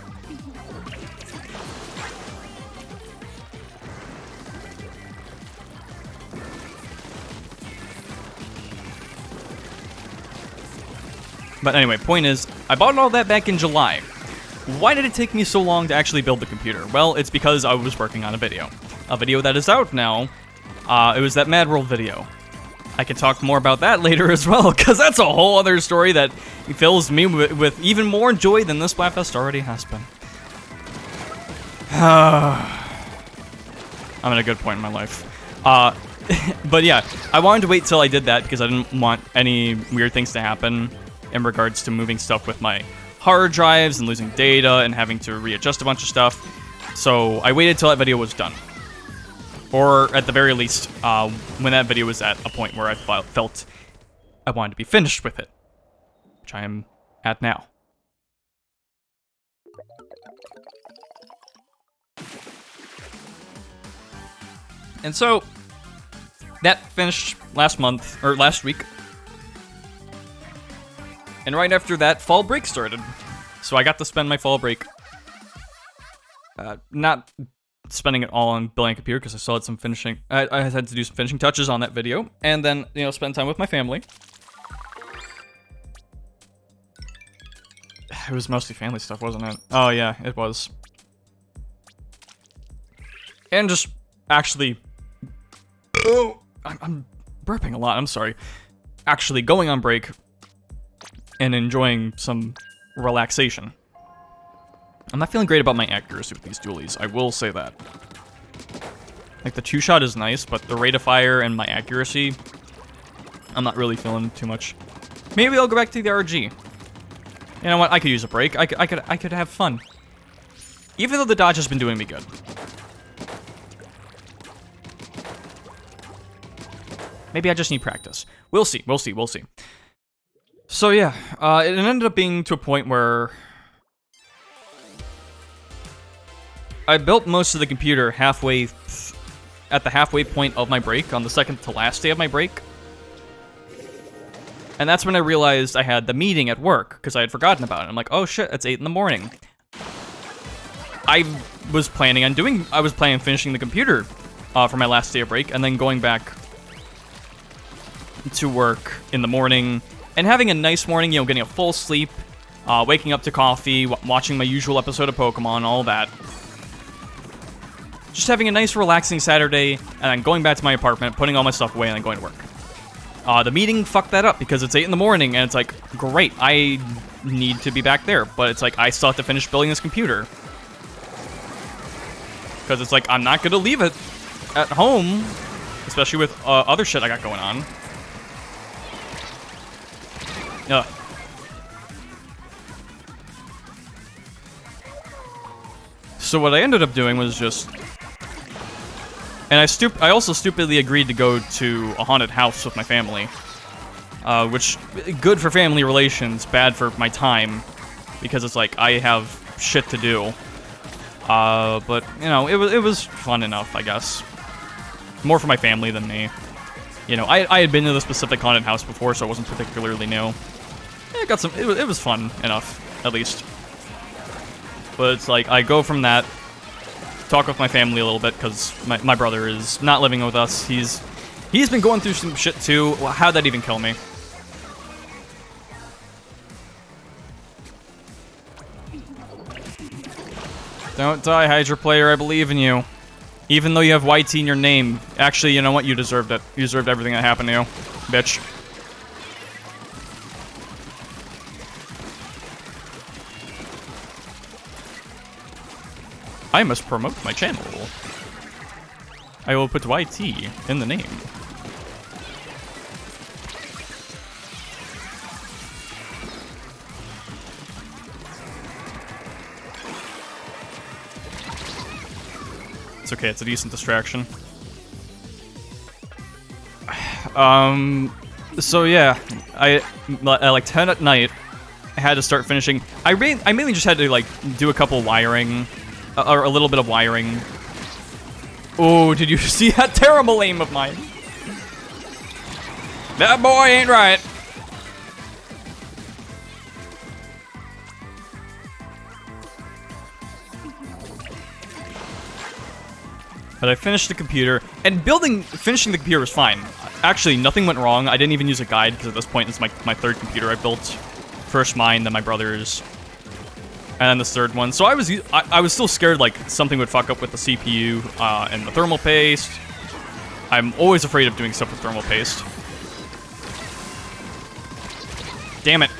But anyway, point is, I bought all that back in July. Why did it take me so long to actually build the computer? Well, it's because I was working on a video that is out now. It was that Mad World video. I can talk more about that later as well, because that's a whole other story that fills me with even more joy than this Splatfest already has been. I'm at a good point in my life. But yeah, I wanted to wait till I did that because I didn't want any weird things to happen in regards to moving stuff with my hard drives and losing data and having to readjust a bunch of stuff. So I waited till that video was done. Or at the very least, when that video was at a point where I felt I wanted to be finished with it. Which I am at now. And so, that finished last month, or last week. And right after that, fall break started. So I got to spend my fall break not spending it all on building a computer because I still had some finishing. I had to do some finishing touches on that video, and then spend time with my family. It was mostly family stuff, wasn't it? Oh yeah, it was. And just actually, I'm burping a lot. I'm sorry. Actually, going on break and enjoying some relaxation. I'm not feeling great about my accuracy with these dualies, I will say that. Like, the two-shot is nice, but the rate of fire and my accuracy, I'm not really feeling too much. Maybe I'll go back to the RG. You know what, I could use a break. I could have fun. Even though the dodge has been doing me good. Maybe I just need practice. We'll see, we'll see, we'll see. So yeah, it ended up being to a point where I built most of the computer at the halfway point of my break, on the second to last day of my break. And that's when I realized I had the meeting at work, because I had forgotten about it. I'm like, oh shit, it's 8 in the morning. I was planning on finishing the computer for my last day of break, and then going back to work in the morning, and having a nice morning, getting a full sleep, waking up to coffee, watching my usual episode of Pokemon, all that. Just having a nice, relaxing Saturday, and then going back to my apartment, putting all my stuff away, and then going to work. The meeting fucked that up, because it's 8 in the morning, and it's like, great, I need to be back there, but it's like, I still have to finish building this computer. Because it's like, I'm not gonna leave it at home, especially with other shit I got going on. Ugh. So what I ended up doing was just... And I also stupidly agreed to go to a haunted house with my family. Which, good for family relations, bad for my time. Because it's like, I have shit to do. But, it was fun enough, I guess. More for my family than me. I had been to the specific haunted house before, so it wasn't particularly new. It was fun enough, at least. But it's like, I go from that, talk with my family a little bit, because my brother is not living with us. He's been going through some shit too. How'd that even kill me? Don't die, Hydra player, I believe in you. Even though you have YT in your name. Actually, you know what? You deserved it. You deserved everything that happened to you, bitch. I must promote my channel. I will put YT in the name. It's okay, it's a decent distraction. So yeah, at like 10 at night, I had to start finishing. I mainly just had to like do a couple wiring, or a little bit of wiring. Oh, did you see that terrible aim of mine? That boy ain't right. But I finished the computer, and finishing the computer was fine. Actually, nothing went wrong. I didn't even use a guide, because at this point, it's my third computer I built. First mine, then my brother's, and then this third one. So I was still scared, like, something would fuck up with the CPU, and the thermal paste. I'm always afraid of doing stuff with thermal paste. Damn it.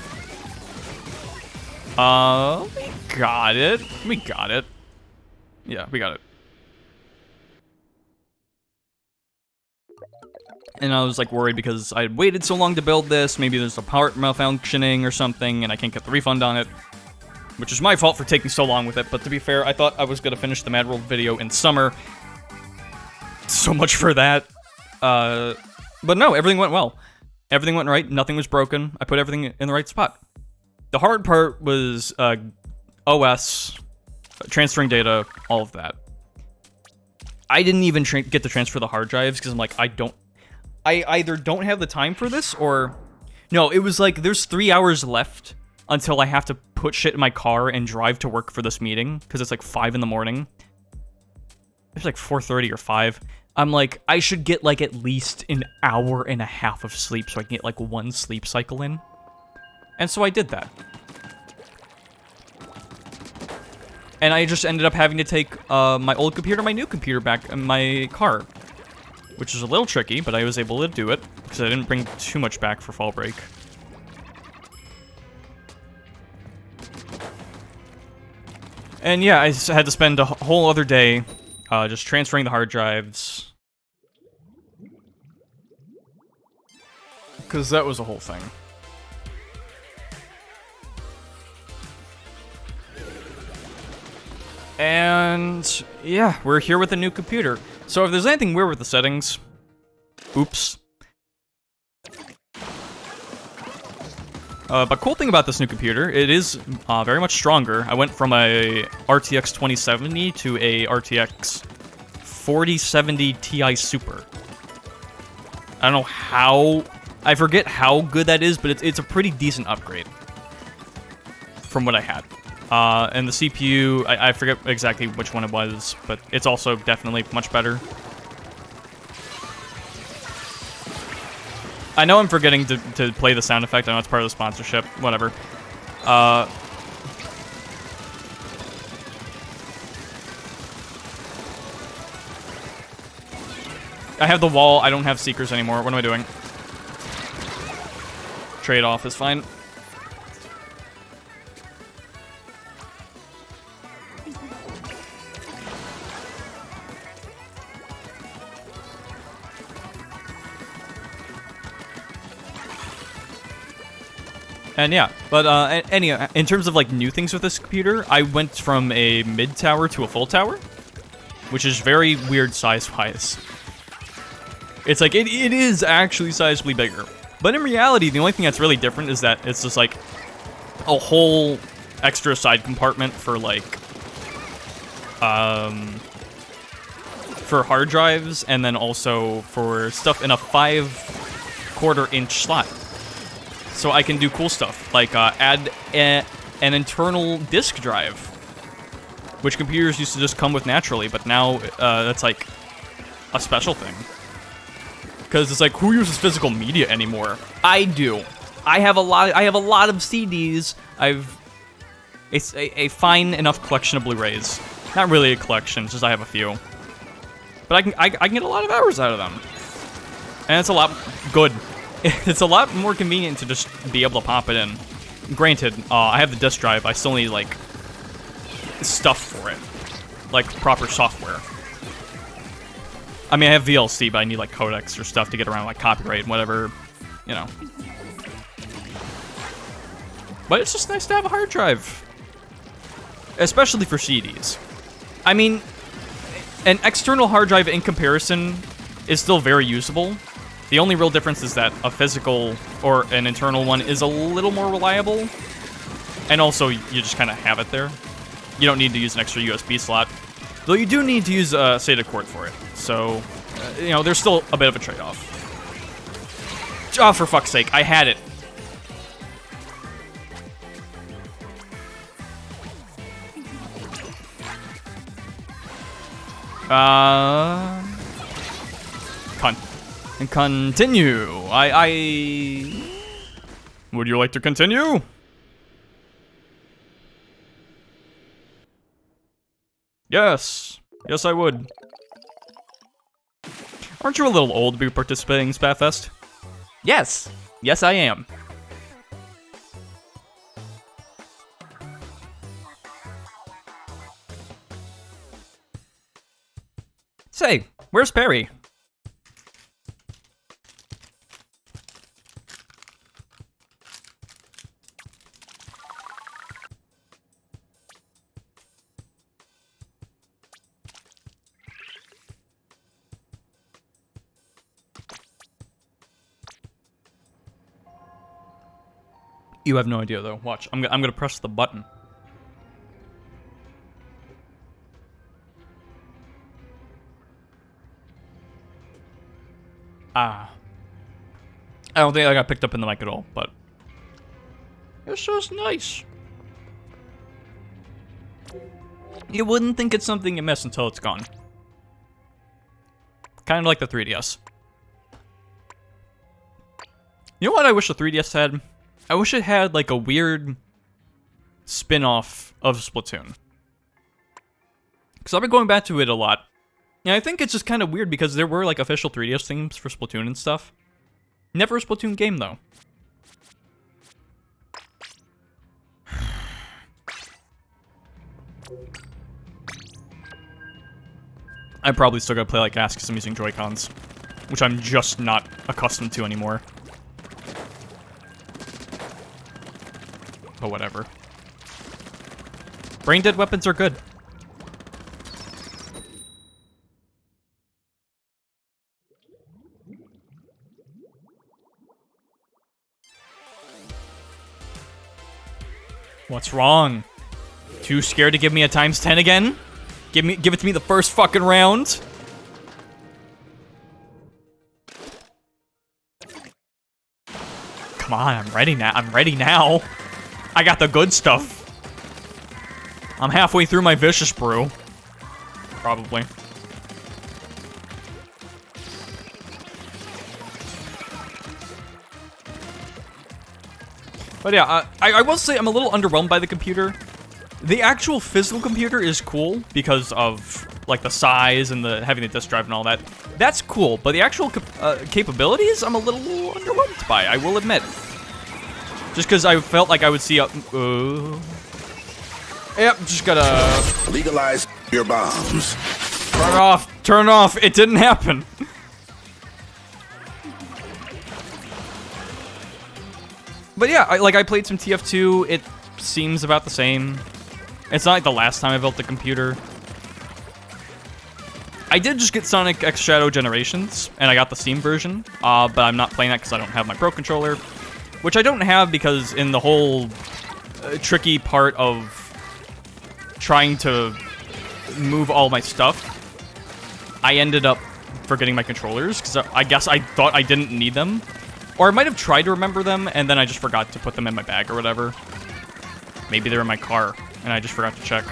We got it. We got it. Yeah, we got it. And I was like worried because I had waited so long to build this. Maybe there's a part malfunctioning or something and I can't get the refund on it. Which is my fault for taking so long with it. But to be fair, I thought I was going to finish the Mad World video in summer. So much for that. But no, everything went well. Everything went right. Nothing was broken. I put everything in the right spot. The hard part was OS, transferring data, all of that. I didn't even get to transfer the hard drives because I'm like, I either don't have the time for this or... No, it was like, there's 3 hours left until I have to put shit in my car and drive to work for this meeting, because it's like 5 in the morning. It's like 4:30 or 5. I'm like, I should get like at least an hour and a half of sleep so I can get like one sleep cycle in. And so I did that. And I just ended up having to take my old computer, my new computer back in my car. Which is a little tricky, but I was able to do it, because I didn't bring too much back for fall break. And yeah, I had to spend a whole other day just transferring the hard drives. Because that was a whole thing. And yeah, we're here with a new computer. So if there's anything weird with the settings, oops. But cool thing about this new computer, it is very much stronger. I went from a RTX 2070 to a RTX 4070 Ti Super. I don't know how, I forget how good that is, but it's a pretty decent upgrade from what I had. And the CPU, I forget exactly which one it was, but it's also definitely much better. I know I'm forgetting to play the sound effect. I know it's part of the sponsorship. Whatever. I have the wall. I don't have Seekers anymore. What am I doing? Trade-off is fine. And yeah, but anyway, in terms of like new things with this computer, I went from a mid tower to a full tower, which is very weird size-wise. It's like, it is actually sizably bigger. But in reality, the only thing that's really different is that it's just like a whole extra side compartment for like, for hard drives, and then also for stuff in a 5/4 inch slot. So I can do cool stuff, like add an internal disk drive, which computers used to just come with naturally, but now that's like a special thing. Because it's like, who uses physical media anymore? I do. I have a lot of CDs. It's a fine enough collection of Blu-rays. Not really a collection, it's just I have a few. But I can get a lot of hours out of them, and it's a lot good. It's a lot more convenient to just be able to pop it in. Granted, I have the disk drive. I still need, like, stuff for it. Like, proper software. I mean, I have VLC, but I need like codecs or stuff to get around like copyright and whatever, you know. But it's just nice to have a hard drive, especially for CDs. I mean, an external hard drive in comparison is still very usable. The only real difference is that a physical or an internal one is a little more reliable, and also you just kind of have it there. You don't need to use an extra USB slot, though you do need to use a SATA cord for it. So, you know, there's still a bit of a trade-off. Oh, for fuck's sake, I had it. Continue. Would you like to continue? Yes. Yes, I would. Aren't you a little old to be participating in Splatfest? Yes. Yes, I am. Say, where's Perry? You have no idea, though. Watch. I'm gonna press the button. Ah. I don't think I got picked up in the mic at all, but it's just nice. You wouldn't think it's something you miss until it's gone. Kind of like the 3DS. You know what I wish the 3DS had? I wish it had like a weird spin-off of Splatoon. Because I've been going back to it a lot. And I think it's just kind of weird because there were like official 3DS themes for Splatoon and stuff. Never a Splatoon game though. I probably still gotta play like ass because I'm using Joy-Cons, which I'm just not accustomed to anymore. But whatever. Brain-dead weapons are good. What's wrong? Too scared to give me a ×10 again? Give it to me the first fucking round. Come on, I'm ready now. I'm ready now. I got the good stuff. I'm halfway through my vicious brew. Probably. But yeah, I will say I'm a little underwhelmed by the computer. The actual physical computer is cool because of like the size and the having the disk drive and all that. That's cool, but the actual capabilities I'm a little underwhelmed by, I will admit. Just because I felt like I would see a... Yep, just gotta... Legalize your bombs. Turn off, turn off, it didn't happen. But yeah, I played some TF2, it seems about the same. It's not like the last time I built the computer. I did just get Sonic X Shadow Generations, and I got the Steam version, but I'm not playing that because I don't have my Pro Controller. Which I don't have because in the whole tricky part of trying to move all my stuff, I ended up forgetting my controllers, because I guess I thought I didn't need them. Or I might have tried to remember them, and then I just forgot to put them in my bag or whatever. Maybe they're in my car, and I just forgot to check.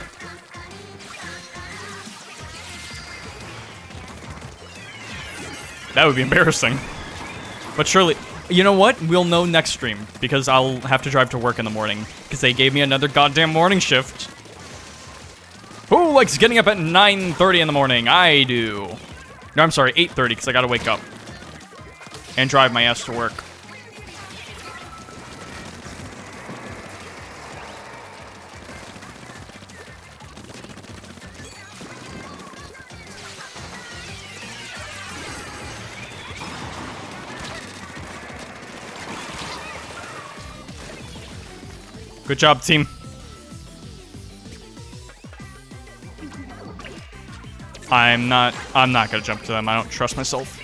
That would be embarrassing. But surely... You know what? We'll know next stream, because I'll have to drive to work in the morning, because they gave me another goddamn morning shift. Who likes getting up at 9:30 in the morning? I do. No, I'm sorry, 8:30, because I gotta wake up. And drive my ass to work. Good job, team. I'm not gonna jump to them. I don't trust myself.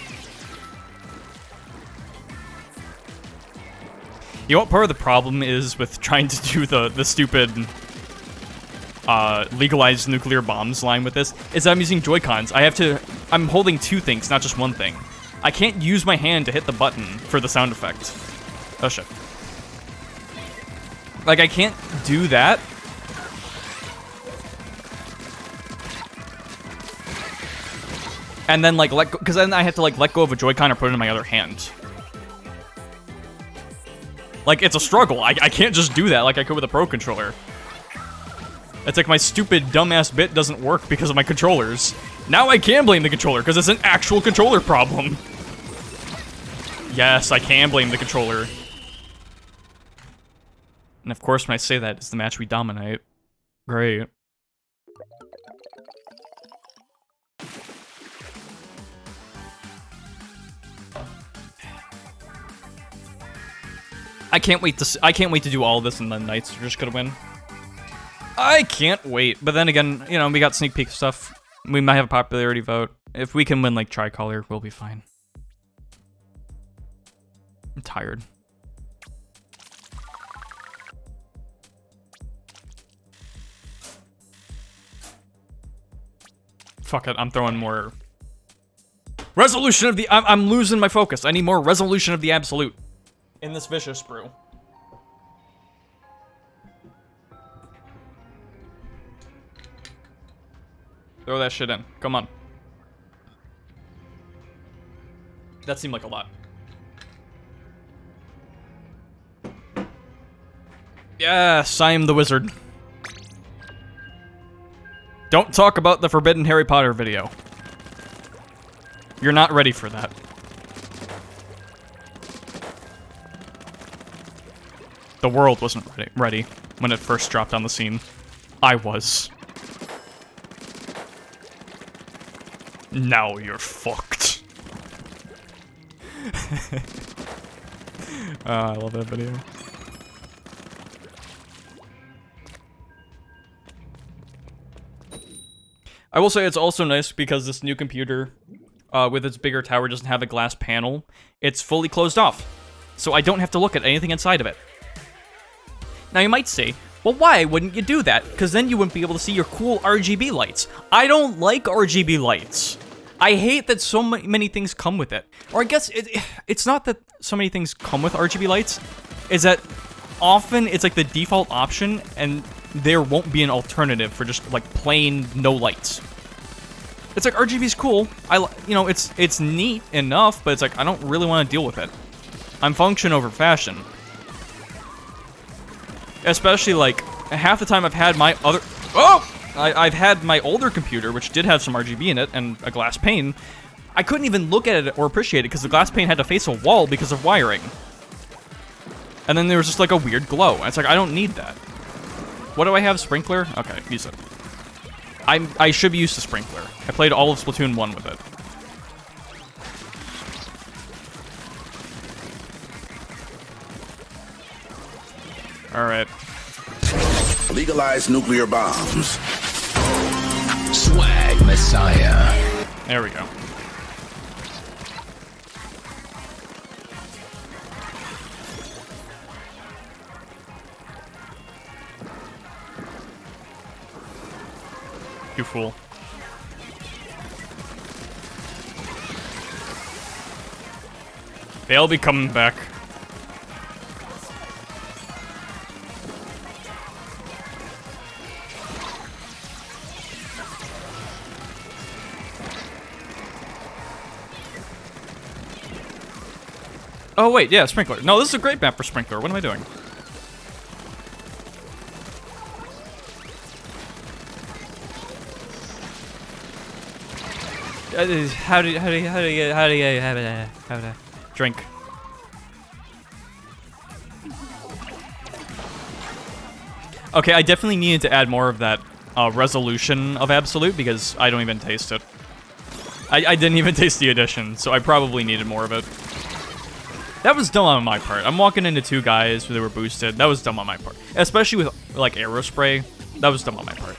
You know what part of the problem is with trying to do the stupid legalized nuclear bombs line with this? Is I'm using Joy-Cons. I'm holding two things, not just one thing. I can't use my hand to hit the button for the sound effect. Oh shit. Like, I can't do that. And then, like, let go, because then I have to, like, let go of a Joy-Con or put it in my other hand. Like, it's a struggle. I can't just do that like I could with a Pro controller. It's like my stupid, dumbass bit doesn't work because of my controllers. Now I can blame the controller, because it's an actual controller problem. Yes, I can blame the controller. And of course, when I say that, it's the match we dominate. Great. I can't wait to do all of this and then Knights are just gonna win. I can't wait. But then again, you know, we got sneak peek stuff. We might have a popularity vote. If we can win like Tricolor, we'll be fine. I'm tired. Fuck it, I'm throwing more resolution of the I'm losing my focus. I need more resolution of the absolute in this vicious brew. Throw that shit in. Come on. That seemed like a lot. Yes, I am the wizard. Don't talk about the Forbidden Harry Potter video. You're not ready for that. The world wasn't ready when it first dropped on the scene. I was. Now you're fucked. I love that video. I will say it's also nice because this new computer, with its bigger tower, doesn't have a glass panel. It's fully closed off, so I don't have to look at anything inside of it. Now you might say, well, why wouldn't you do that? Because then you wouldn't be able to see your cool RGB lights. I don't like RGB lights. I hate that so many things come with it. Or I guess it's not that so many things come with RGB lights. Is that often it's like the default option and there won't be an alternative for just like plain no lights. It's like RGB's cool. You know, it's neat enough, but it's like I don't really want to deal with it. I'm function over fashion. Especially, like, half the time I've had my other... Oh! I've had my older computer, which did have some RGB in it, and a glass pane. I couldn't even look at it or appreciate it, because the glass pane had to face a wall because of wiring. And then there was just, like, a weird glow. And it's like, I don't need that. What do I have? Sprinkler? Okay, use it. I should be used to Sprinkler. I played all of Splatoon 1 with it. Alright. Legalize nuclear bombs. Swag Messiah. There we go. You fool. They'll be coming back. Oh wait, yeah, Sprinkler. No, this is a great map for Sprinkler. What am I doing? How do you drink? Okay, I definitely needed to add more of that resolution of Absolute because I don't even taste it. I didn't even taste the addition, so I probably needed more of it. That was dumb on my part. I'm walking into 2 guys who they were boosted. That was dumb on my part. Especially with, like, Aerospray. That was dumb on my part.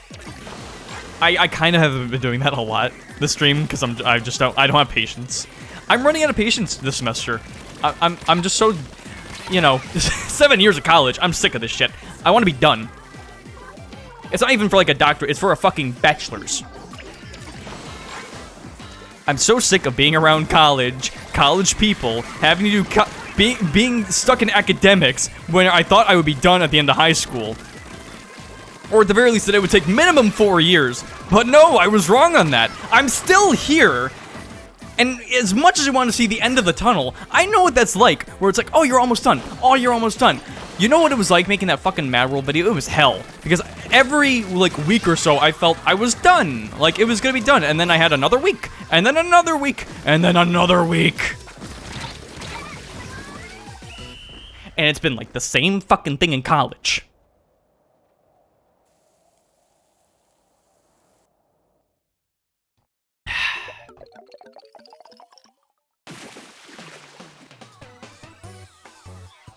I kind of have been doing that a lot this stream because I don't have patience. I'm running out of patience this semester. I'm just so, you know, 7 years of college. I'm sick of this shit. I want to be done. It's not even for like a doctorate. It's for a fucking bachelor's. I'm so sick of being around college people, having to do being stuck in academics when I thought I would be done at the end of high school. Or at the very least that it would take minimum 4 years. But no, I was wrong on that. I'm still here. And as much as I want to see the end of the tunnel, I know what that's like, where it's like, oh, you're almost done. Oh, you're almost done. You know what it was like making that fucking Mad World video? It was hell. Because every, like, week or so, I felt I was done. Like, it was gonna be done. And then I had another week. And then another week. And then another week. And it's been, like, the same fucking thing in college.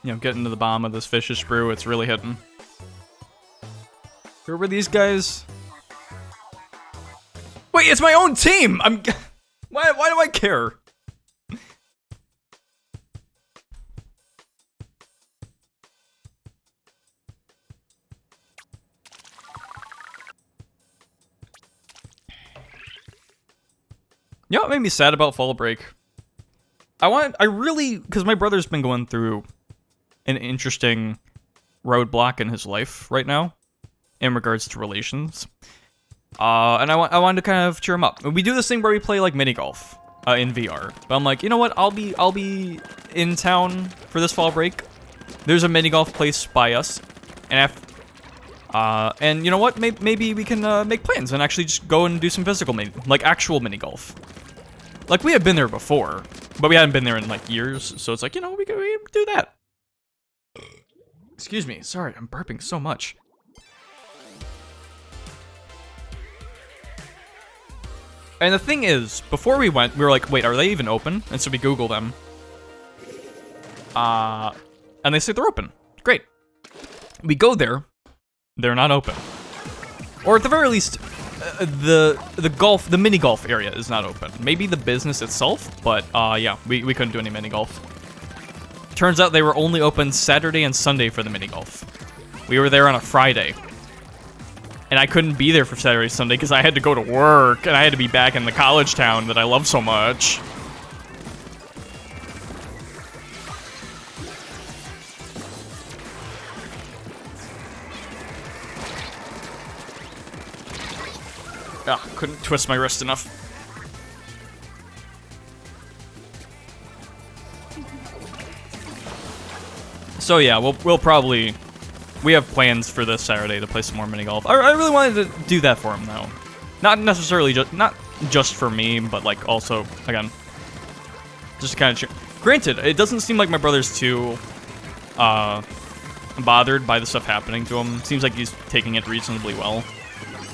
You know, getting to the bottom of this fishish brew, it's really hitting. Who were these guys? Wait, it's my own team! Why do I care? You know what made me sad about Fall Break? Because my brother's been going through an interesting roadblock in his life right now in regards to relations. And I wanted to kind of cheer him up. We do this thing where we play like mini golf in VR. But I'm like, you know what? I'll be in town for this fall break. There's a mini golf place by us, and you know what? Maybe we can make plans and actually just go and do some physical actual mini golf. Like we have been there before, but we hadn't been there in like years. So it's like, you know, we can do that. Excuse me, sorry, I'm burping so much. And the thing is, before we went, we were like, wait, are they even open? And so we Google them. And they say they're open. Great. We go there, they're not open. Or at the very least, the mini golf area is not open. Maybe the business itself, but yeah, we couldn't do any mini golf. Turns out they were only open Saturday and Sunday for the mini golf. We were there on a Friday. And I couldn't be there for Saturday, Sunday because I had to go to work and I had to be back in the college town that I love so much. Couldn't twist my wrist enough. So yeah, we'll probably... We have plans for this Saturday to play some more mini golf. I really wanted to do that for him though. Not necessarily not just for me, but like also, again, just to kind of granted, it doesn't seem like my brother's too bothered by the stuff happening to him. Seems like he's taking it reasonably well.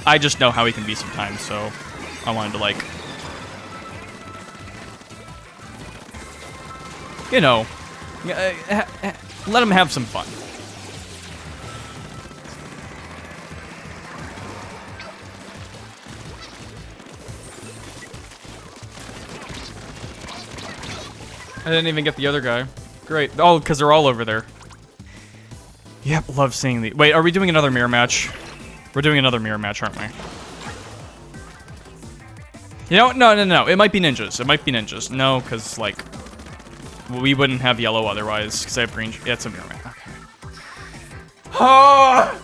I just know how he can be sometimes, so I wanted to like, you know, let him have some fun. I didn't even get the other guy. Great. Oh, because they're all over there. Yep, love seeing the... Wait, are we doing another mirror match? We're doing another mirror match, aren't we? You know, no. It might be ninjas. It might be ninjas. No, because, like, we wouldn't have yellow otherwise, because I have green... Yeah, it's a mirror match. Okay. Oh!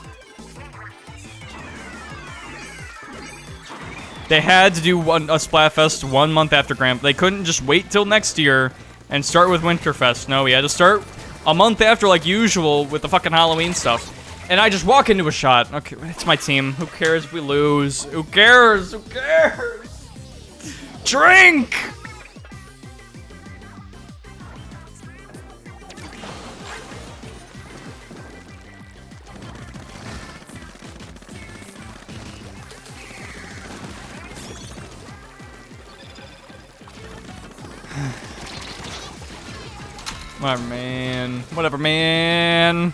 They had to do a Splatfest 1 month after Grand... They couldn't just wait till next year and start with Winterfest. No, we had to start a month after, like usual, with the fucking Halloween stuff. And I just walk into a shot. Okay, it's my team. Who cares if we lose? Who cares? Who cares? Drink! Whatever, man. Whatever, man.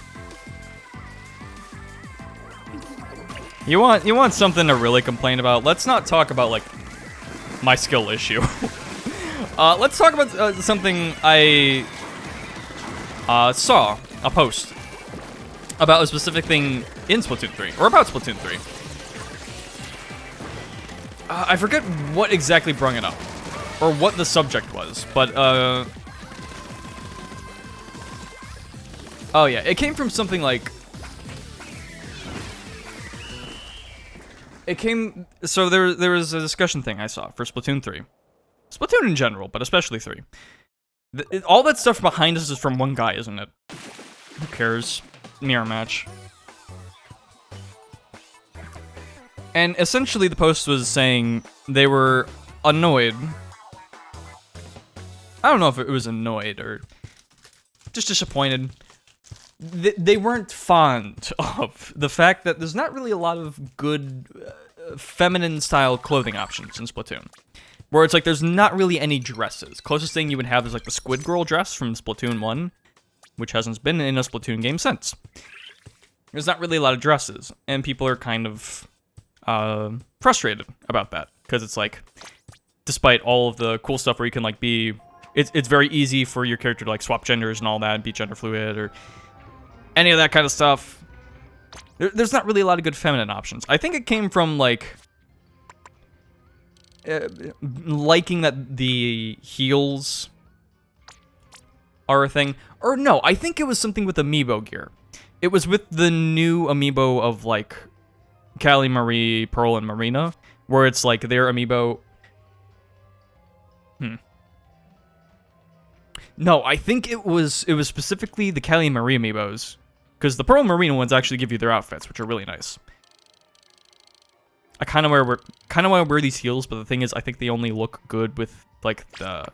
You want something to really complain about? Let's not talk about, like, my skill issue. Let's talk about something I saw a post about a specific thing in Splatoon 3, or about Splatoon 3. I forget what exactly brung it up, or what the subject was, but, oh yeah, it came from something like... So there was a discussion thing I saw for Splatoon 3. Splatoon in general, but especially 3. All that stuff behind us is from one guy, isn't it? Who cares? Mirror match. And essentially the post was saying they were annoyed. I don't know if it was annoyed or just disappointed. They weren't fond of the fact that there's not really a lot of good feminine-style clothing options in Splatoon. Where it's like there's not really any dresses. Closest thing you would have is like the Squid Girl dress from Splatoon 1, which hasn't been in a Splatoon game since. There's not really a lot of dresses, and people are kind of frustrated about that, because it's like, despite all of the cool stuff where you can like be, it's very easy for your character to like swap genders and all that, and be gender fluid, or any of that kind of stuff. There's not really a lot of good feminine options. I think it came from, like, liking that the heels are a thing. Or no, I think it was something with amiibo gear. It was with the new amiibo of, like, Callie, Marie, Pearl, and Marina, where it's, like, their amiibo... No, I think it was specifically the Callie and Marie amiibos. Because the Pearl and Marina ones actually give you their outfits, which are really nice. I kind of want to wear these heels, but the thing is, I think they only look good with like the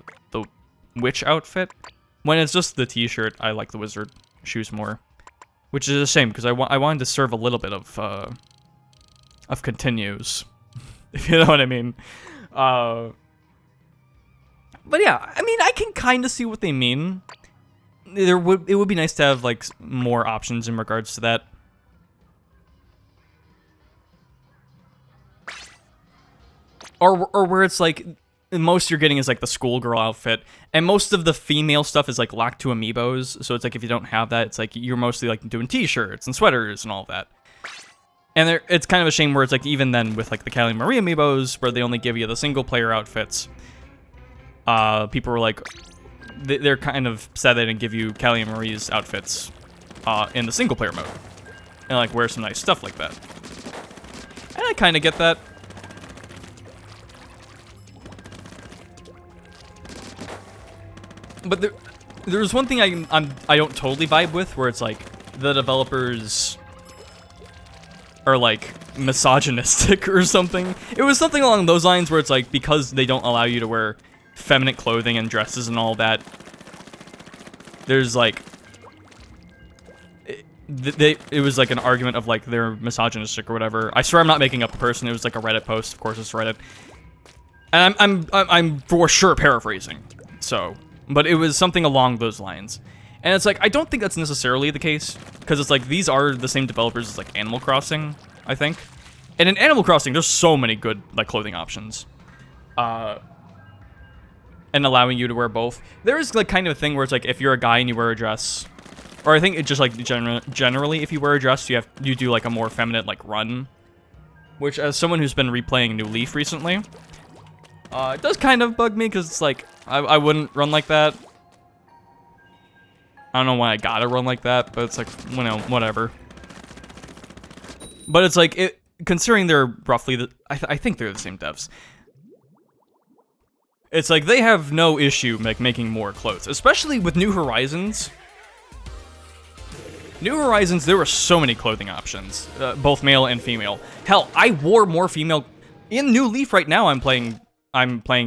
witch outfit. When it's just the t-shirt, I like the wizard shoes more, which is a shame because I wanted to serve a little bit of continues, if you know what I mean. But yeah, I mean, I can kind of see what they mean. It would be nice to have like more options in regards to that. Or where it's like most you're getting is like the schoolgirl outfit, and most of the female stuff is like locked to amiibos. So it's like if you don't have that, it's like you're mostly like doing t-shirts and sweaters and all that. And it's kind of a shame where it's like even then with like the Callie Marie amiibos where they only give you the single player outfits. People were like, they're kind of sad they didn't give you Callie and Marie's outfits in the single player mode. And like wear some nice stuff like that. And I kind of get that. But there's one thing I don't totally vibe with, where it's like the developers are like misogynistic or something. It was something along those lines where it's like because they don't allow you to wear feminine clothing and dresses and all that, there's like it was like an argument of like they're misogynistic or whatever. I swear I'm not making up the person. It was like a Reddit post. Of course it's Reddit, and I'm for sure paraphrasing. So. But it was something along those lines. And it's like, I don't think that's necessarily the case. Because it's like, these are the same developers as like Animal Crossing, I think. And in Animal Crossing, there's so many good like clothing options. And allowing you to wear both. There is like kind of a thing where it's like, if you're a guy and you wear a dress. Or I think it just like, generally, if you wear a dress, you do like a more feminine like run. Which, as someone who's been replaying New Leaf recently, it does kind of bug me, because it's like, I wouldn't run like that. I don't know why I gotta run like that, but it's like, you know, whatever. But it's like, considering they're roughly I think they're the same devs. It's like, they have no issue making more clothes, especially with New Horizons. New Horizons, there were so many clothing options, both male and female. Hell, I wore more female... In New Leaf right now, I'm playing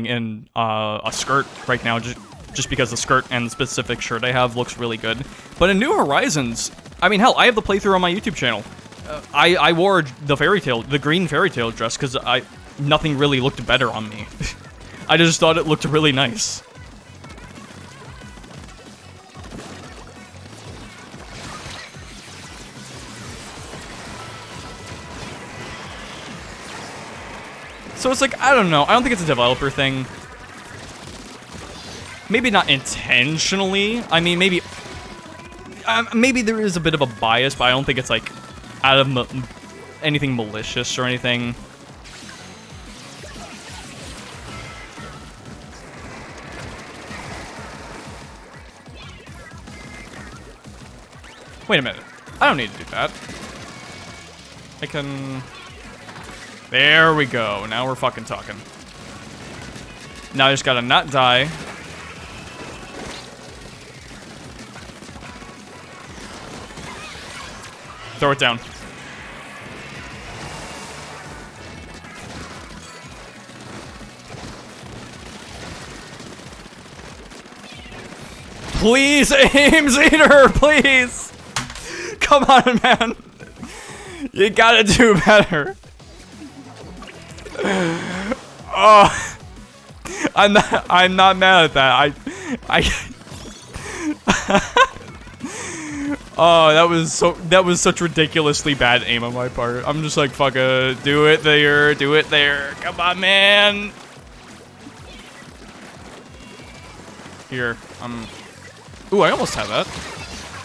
in a skirt right now, just because the skirt and the specific shirt I have looks really good. But in New Horizons, I mean, hell, I have the playthrough on my YouTube channel. I wore the green fairy tale dress because nothing really looked better on me. I just thought it looked really nice. So it's like, I don't know. I don't think it's a developer thing. Maybe not intentionally. I mean, maybe there is a bit of a bias, but I don't think it's like out of anything malicious or anything. Wait a minute. I don't need to do that. I can... There we go. Now we're fucking talking. Now I just gotta not die. Throw it down. Please, Ames Eater, please! Come on, man. You gotta do better. Oh, I'm not mad at that. Oh, that was such ridiculously bad aim on my part. I'm just like, fuck it, do it there, do it there. Come on, man. Here, ooh, I almost had that.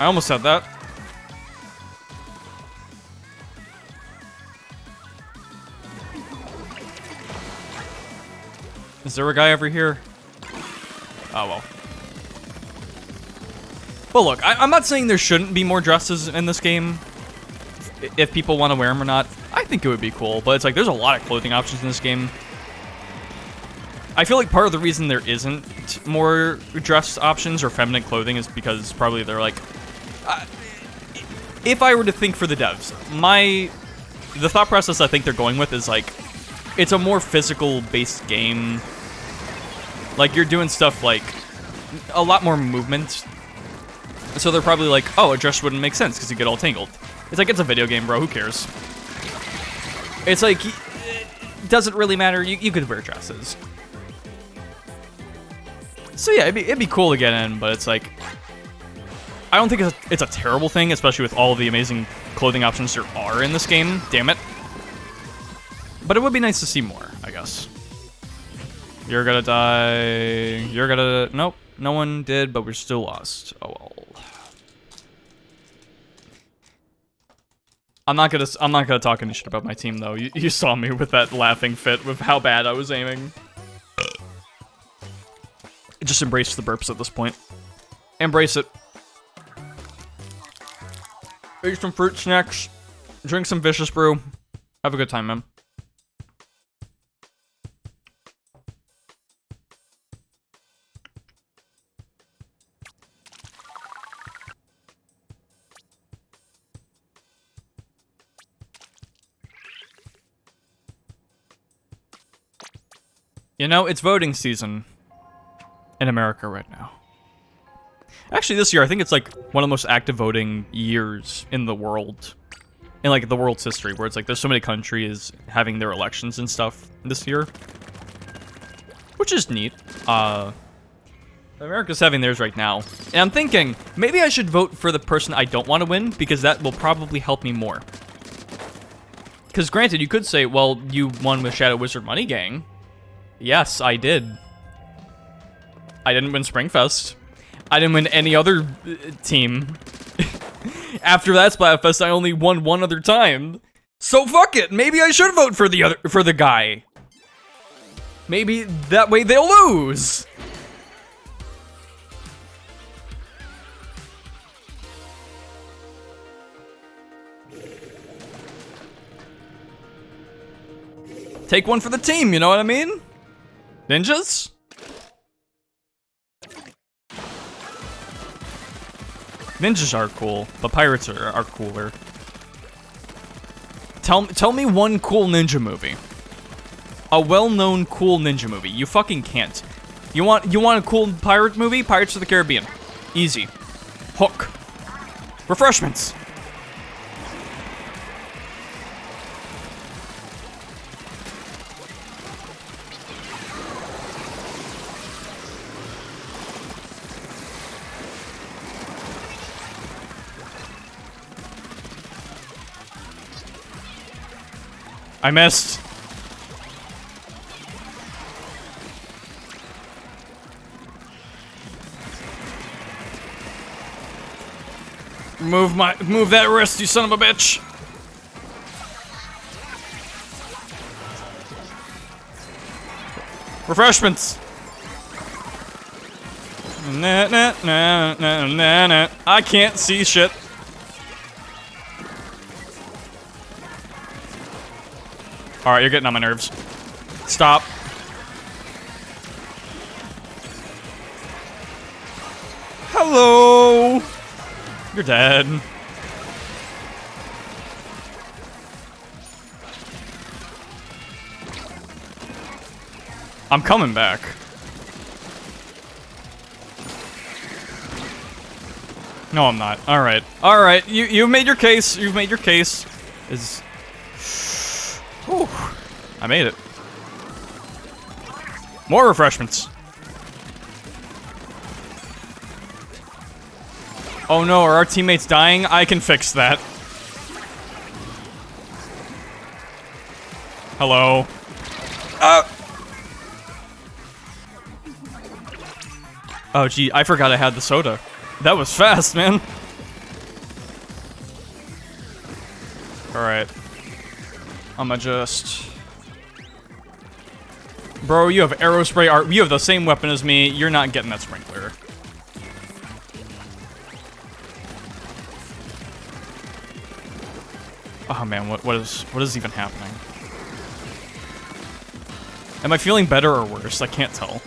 I almost had that. Is there a guy over here? Oh, well. Well, look, I'm not saying there shouldn't be more dresses in this game. If people want to wear them or not. I think it would be cool, but it's like, there's a lot of clothing options in this game. I feel like part of the reason there isn't more dress options or feminine clothing is because probably they're like... if I were to think for the devs, the thought process I think they're going with is like, it's a more physical-based game. Like, you're doing stuff like a lot more movement. So they're probably like, oh, a dress wouldn't make sense because you get all tangled. It's like, it's a video game, bro. Who cares? It's like, it doesn't really matter. You could wear dresses. So yeah, it'd be cool to get in, but it's like, I don't think it's a terrible thing, especially with all of the amazing clothing options there are in this game. Damn it. But it would be nice to see more, I guess. You're gonna die. You're gonna... Nope. No one did, but we're still lost. Oh, well. I'm not gonna talk any shit about my team, though. You saw me with that laughing fit with how bad I was aiming. Just embrace the burps at this point. Embrace it. Eat some fruit snacks. Drink some vicious brew. Have a good time, man. You know, it's voting season in America right now. Actually, this year, I think it's like one of the most active voting years in the world. In like the world's history, where it's like there's so many countries having their elections and stuff this year. Which is neat. America's having theirs right now. And I'm thinking, maybe I should vote for the person I don't want to win, because that will probably help me more. Because granted, you could say, well, you won with Shadow Wizard Money Gang. Yes, I did. I didn't win Springfest. I didn't win any other team. After that Splatfest, I only won one other time. So fuck it. Maybe I should vote for the guy. Maybe that way they'll lose. Take one for the team, you know what I mean? Ninjas? Ninjas are cool, but pirates are cooler. Tell me one cool ninja movie. A well-known cool ninja movie. You fucking can't. You want a cool pirate movie? Pirates of the Caribbean. Easy. Hook. Refreshments. I missed. Move that wrist, you son of a bitch. Refreshments. Nah, nah, nah, nah, nah, nah. I can't see shit. Alright, you're getting on my nerves. Stop. Hello! You're dead. I'm coming back. No, I'm not. Alright. Alright, you've made your case. You've made your case. Whew. I made it. More refreshments. Oh no, are our teammates dying? I can fix that. Hello. Oh gee, I forgot I had the soda. That was fast, man. Alright. I'ma just... Bro, you have aerospray art. You have the same weapon as me. You're not getting that sprinkler. Oh man, what is even happening? Am I feeling better or worse? I can't tell.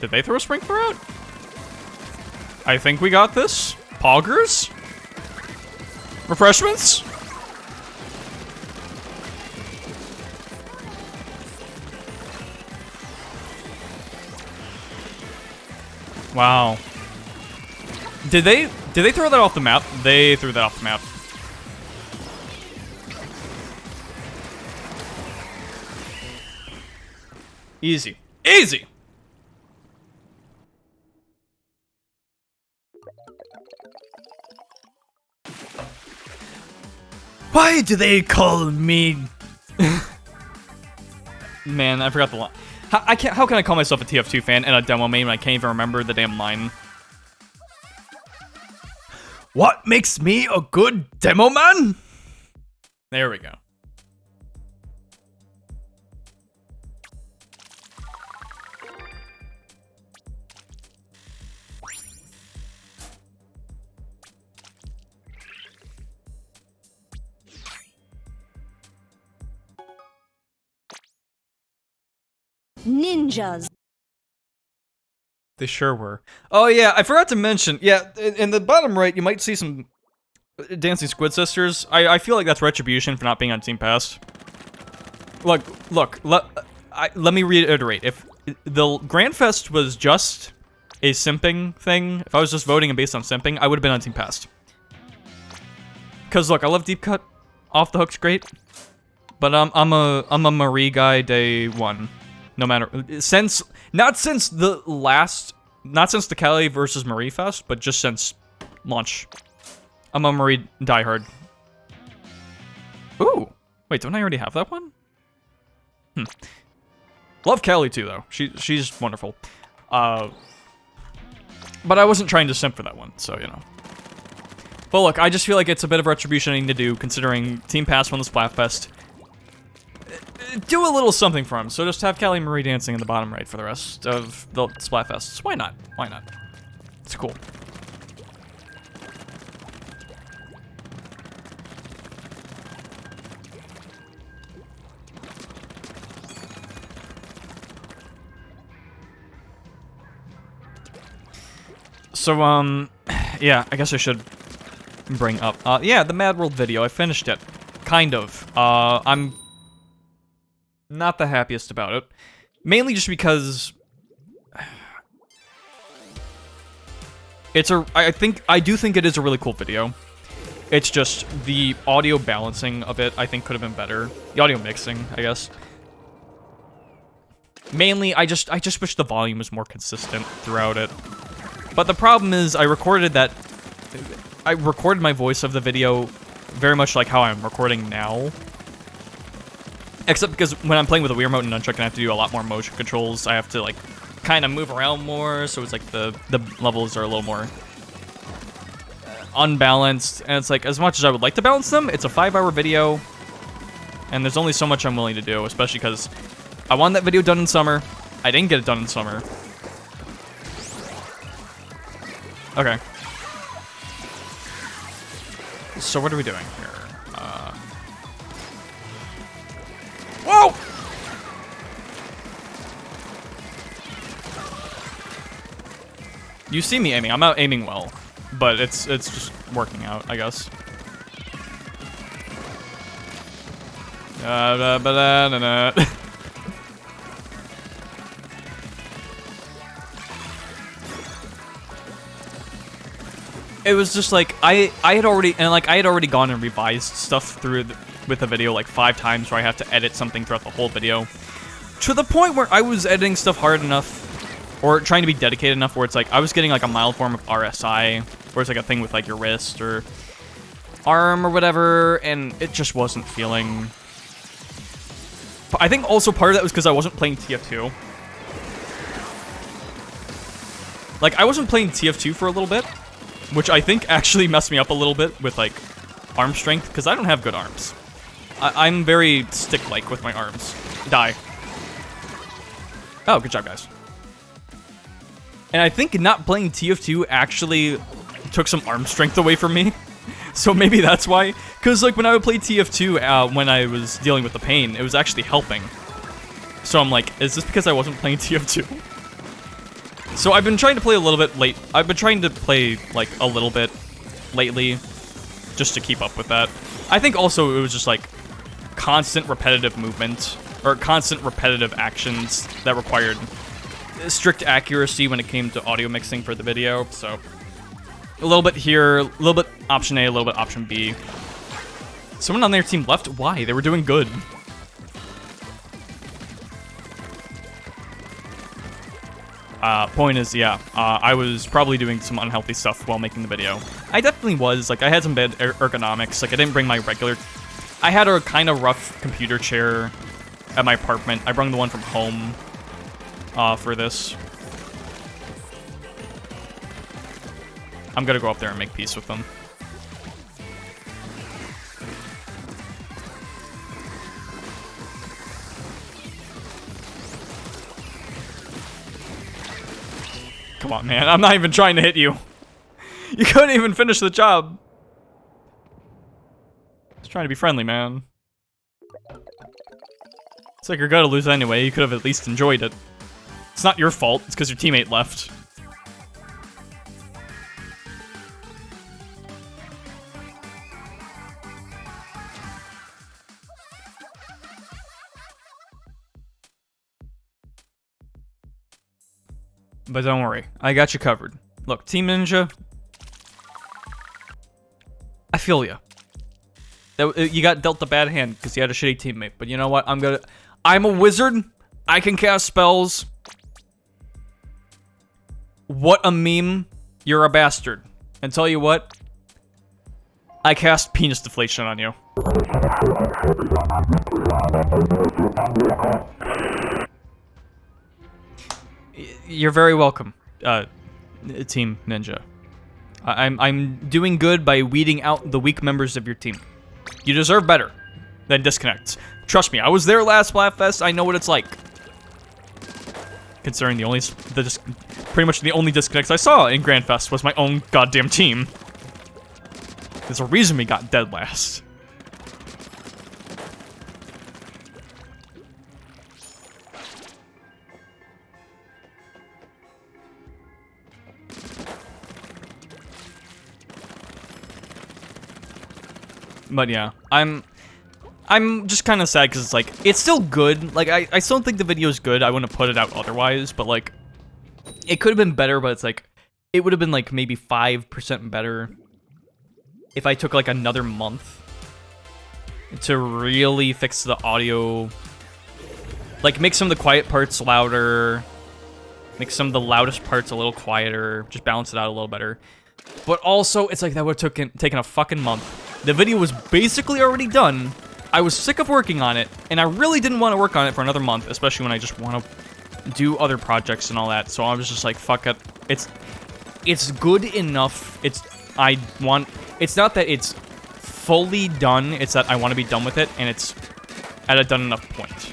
Did they throw a sprinkler out? I think we got this. Poggers? Refreshments? Wow. Did they throw that off the map? They threw that off the map. Easy. Easy! Why do they call me... Man, I forgot the line. How can I call myself a TF2 fan and a demo main when I can't even remember the damn line? What makes me a good demo man? There we go. Ninjas. They sure were. Oh yeah, I forgot to mention, yeah, in the bottom right, you might see some Dancing Squid Sisters. I feel like that's retribution for not being on Team Pass. Look, let me reiterate. If the Grand Fest was just a simping thing, if I was just voting based on simping, I would have been on Team Pass. Cause look, I love Deep Cut. Off the Hook's great. But I'm a Marie guy day one. No matter, not since the Cali versus Marie Fest, but just since launch. I'm a Marie diehard. Ooh, wait, don't I already have that one? Love Cali too, though. She's wonderful. But I wasn't trying to simp for that one, so you know. But look, I just feel like it's a bit of retribution I need to do, considering Team Pass won the Splatfest. Do a little something for him, so just have Callie Marie dancing in the bottom right for the rest of the Splatfests. Why not? Why not? It's cool. So, yeah, I guess I should bring up, yeah, the Mad World video, I finished it. Kind of. I'm not the happiest about it. Mainly just because I do think it is a really cool video. It's just the audio balancing of it, I think, could have been better. The audio mixing, I guess. Mainly, I just wish the volume was more consistent throughout it. But the problem is, I recorded my voice of the video very much like how I'm recording now. Except because when I'm playing with a Wii Remote and Nunchuck and I have to do a lot more motion controls, I have to, like, kind of move around more, so it's like the levels are a little more unbalanced, and it's like, as much as I would like to balance them, it's a 5-hour video, and there's only so much I'm willing to do, especially because I wanted that video done in summer. I didn't get it done in summer. Okay. So what are we doing here? Whoa! You see me aiming. I'm not aiming well, but it's just working out, I guess. It was just like I had already gone and revised stuff through with the video like 5 times, where I have to edit something throughout the whole video, to the point where I was editing stuff hard enough, or trying to be dedicated enough, where it's like I was getting like a mild form of RSI, where it's like a thing with like your wrist or arm or whatever, and it just wasn't feeling. But I think also part of that was because I wasn't playing TF2. Like, I wasn't playing TF2 for a little bit, which I think actually messed me up a little bit with like arm strength, because I don't have good arms. I'm very stick-like with my arms. Die. Oh, good job, guys. And I think not playing TF2 actually took some arm strength away from me. So maybe that's why. Because like when I would play TF2 when I was dealing with the pain, it was actually helping. So I'm like, is this because I wasn't playing TF2? So I've been trying to play a little bit late. I've been trying to play like a little bit lately, just to keep up with that. I think also it was just like constant repetitive movement, or constant repetitive actions that required strict accuracy when it came to audio mixing for the video. So a little bit here, a little bit option A, a little bit option B. Someone on their team left? Why? They were doing good. Point is, yeah, I was probably doing some unhealthy stuff while making the video. I definitely was. Like, I had some bad ergonomics. Like, I didn't bring my regular. I had a kind of rough computer chair at my apartment. I brought the one from home for this. I'm gonna go up there and make peace with them. Come on, man. I'm not even trying to hit you. You couldn't even finish the job. Just trying to be friendly, man. It's like you're gonna lose anyway. You could have at least enjoyed it. It's not your fault. It's because your teammate left. But don't worry, I got you covered. Look, Team Ninja, I feel ya. You got dealt a bad hand because you had a shitty teammate. But you know what? I'm a wizard. I can cast spells. What a meme. You're a bastard. And tell you what, I cast penis deflation on you. You're very welcome, Team Ninja. I'm doing good by weeding out the weak members of your team. You deserve better than disconnects. Trust me, I was there last Splatfest. I know what it's like. Considering pretty much the only disconnects I saw in Grandfest was my own goddamn team. There's a reason we got dead last. But yeah, I'm just kind of sad because it's like, it's still good. Like, I still think the video is good. I wouldn't put it out otherwise, but like, it could have been better, but it's like, it would have been like maybe 5% better if I took like another month to really fix the audio. Like, make some of the quiet parts louder, make some of the loudest parts a little quieter, just balance it out a little better. But also, it's like that would have taken a fucking month. The video was basically already done. I was sick of working on it, and I really didn't want to work on it for another month, especially when I just want to do other projects and all that. So I was just like, fuck it. It's good enough. It's not that it's fully done. It's that I want to be done with it, and it's at a done enough point.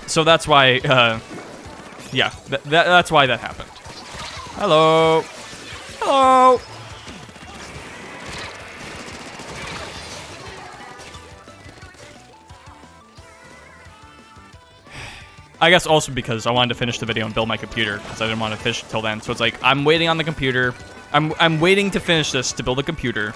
So that's why, yeah, that's why that happened. Hello. Hello. I guess also because I wanted to finish the video and build my computer, because I didn't want to finish it till then. So it's like, I'm waiting on the computer. I'm waiting to finish this to build a computer,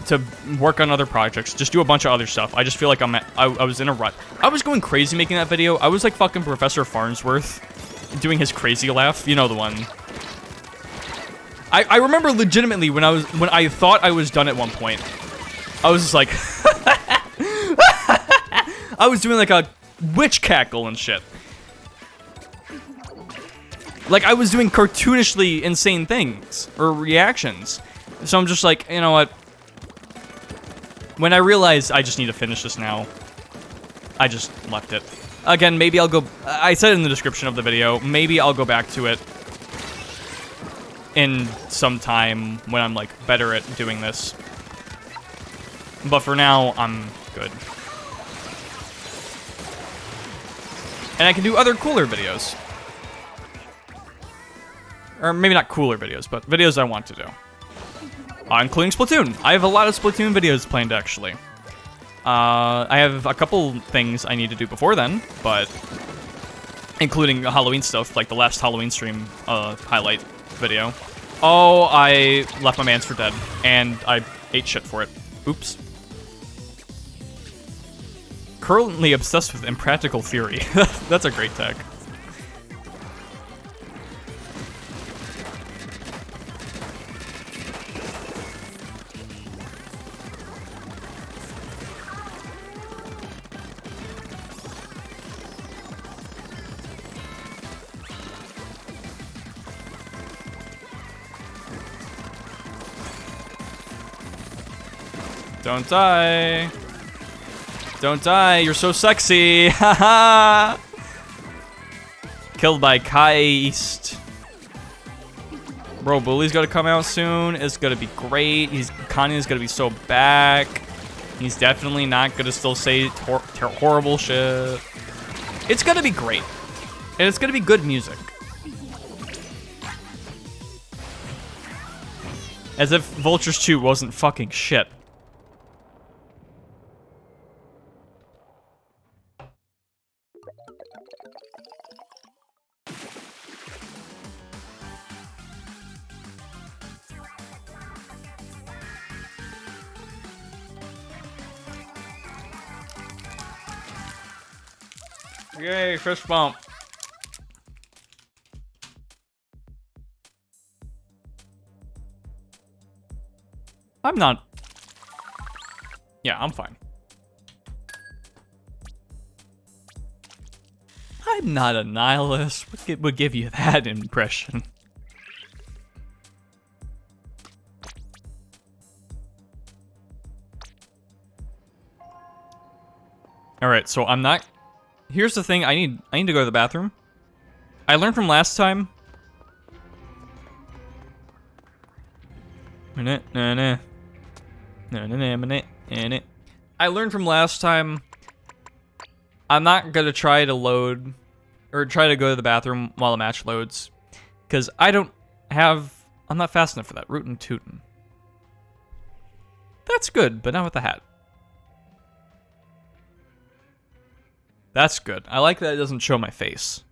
to work on other projects, just do a bunch of other stuff. I just feel like I was in a rut. I was going crazy making that video. I was like fucking Professor Farnsworth doing his crazy laugh. You know the one. I remember legitimately when I thought I was done at one point, I was just like, I was doing like a witch cackle and shit. Like, I was doing cartoonishly insane things, or reactions. So I'm just like, you know what? When I realized I just need to finish this now, I just left it. Again, maybe I'll go... I said it in the description of the video, maybe I'll go back to it in some time when I'm, like, better at doing this. But for now, I'm good. And I can do other cooler videos. Or maybe not cooler videos, but videos I want to do. Including Splatoon. I have a lot of Splatoon videos planned, actually. I have a couple things I need to do before then, but... including Halloween stuff, like the last Halloween stream highlight video. Oh, I left my mans for dead, and I ate shit for it. Oops. Currently obsessed with Impractical Theory. That's a great tag. Don't die. Don't die, you're so sexy. Haha. Killed by Kai East. Bro, Bully's gonna come out soon. It's gonna be great. Kanye's gonna be so back. He's definitely not gonna still say horrible shit. It's gonna be great. And it's gonna be good music. As if Vultures 2 wasn't fucking shit. Yay, fist bump. I'm not... Yeah, I'm fine. I'm not a nihilist. What would give you that impression? Alright, so I'm not... Here's the thing, I need to go to the bathroom. I learned from last time. I learned from last time. I'm not gonna try to load or try to go to the bathroom while the match loads, because I'm not fast enough for that. Rootin' tootin'. That's good, but not with the hat. That's good. I like that it doesn't show my face.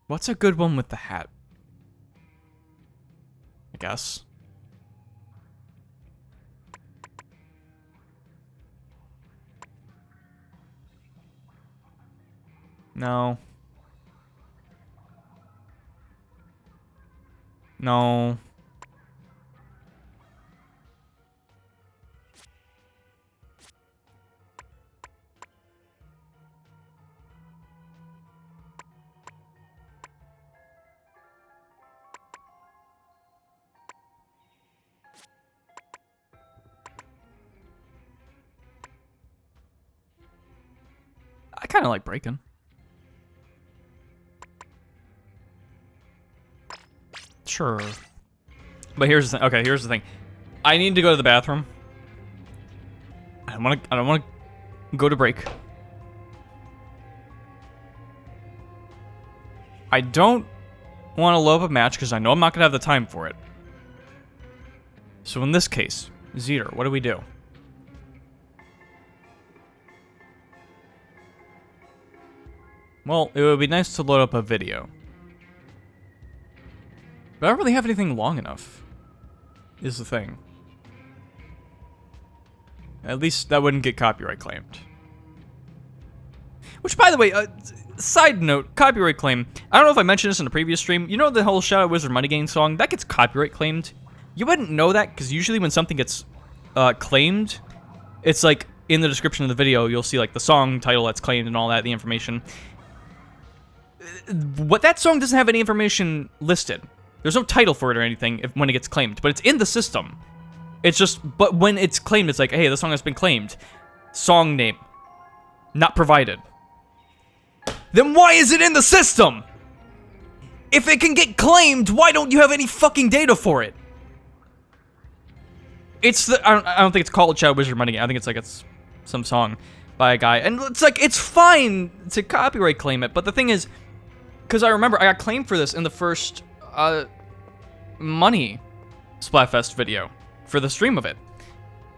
What's a good one with the hat? I guess. No. No. kind of like breaking. Sure. But here's the thing. Okay, here's the thing. I need to go to the bathroom. I don't want to go to break. I don't want to load up a match because I know I'm not going to have the time for it. So in this case, Zeter, what do we do? Well, it would be nice to load up a video. But I don't really have anything long enough, is the thing. At least that wouldn't get copyright claimed. Which, by the way, side note, copyright claim. I don't know if I mentioned this in the previous stream. You know the whole Shadow Wizard Money Gang song? That gets copyright claimed. You wouldn't know that, because usually when something gets claimed, it's like in the description of the video, you'll see like the song title that's claimed and all that, the information. What that song doesn't have any information listed. There's no title for it or anything when it gets claimed, but it's in the system. It's just, but when it's claimed, it's like, hey, the song has been claimed. Song name. Not provided. Then why is it in the system? If it can get claimed, why don't you have any fucking data for it? It's the, I don't think it's called Shadow Wizard Money Game. I think it's some song by a guy. And it's like, it's fine to copyright claim it, but the thing is, because I remember I got claimed for this in the first money Splatfest video for the stream of it.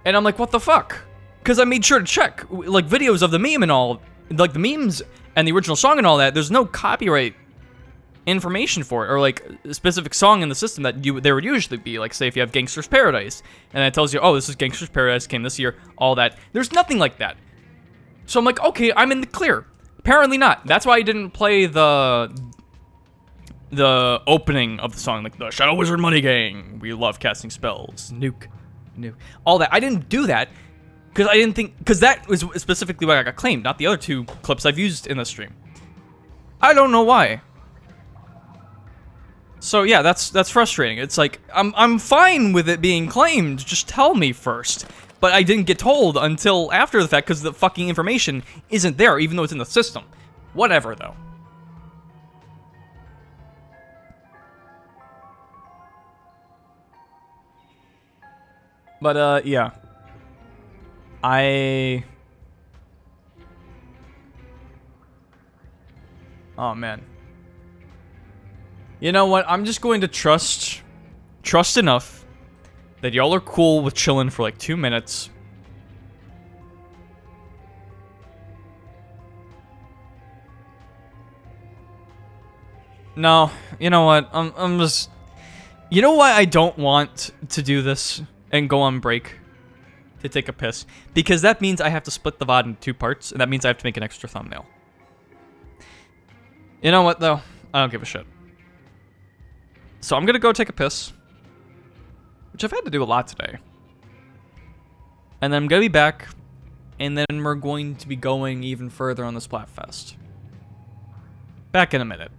And I'm like, what the fuck? Because I made sure to check, like, videos of the meme and all, like, the memes and the original song and all that, there's no copyright information for it, or, like, a specific song in the system that there would usually be, like, say if you have Gangster's Paradise, and it tells you, oh, this is Gangster's Paradise, came this year, all that. There's nothing like that. So I'm like, okay, I'm in the clear. Apparently not. That's why I didn't play the opening of the song, like the Shadow Wizard Money Gang. We love casting spells. Nuke. All that. I didn't do that because I didn't think, because that was specifically why I got claimed, not the other two clips I've used in the stream. I don't know why. So yeah, that's frustrating. It's like I'm fine with it being claimed. Just tell me first. But I didn't get told until after the fact because the fucking information isn't there, even though it's in the system. Whatever, though. But, yeah. Oh, man. You know what? I'm just going to trust enough that y'all are cool with chilling for like 2 minutes. No, you know what? I'm just... You know why I don't want to do this and go on break? To take a piss. Because that means I have to split the VOD into 2 parts, and that means I have to make an extra thumbnail. You know what, though? I don't give a shit. So I'm gonna go take a piss. Which I've had to do a lot today. And then I'm gonna be back, and then we're going to be going even further on the Splatfest. Back in a minute.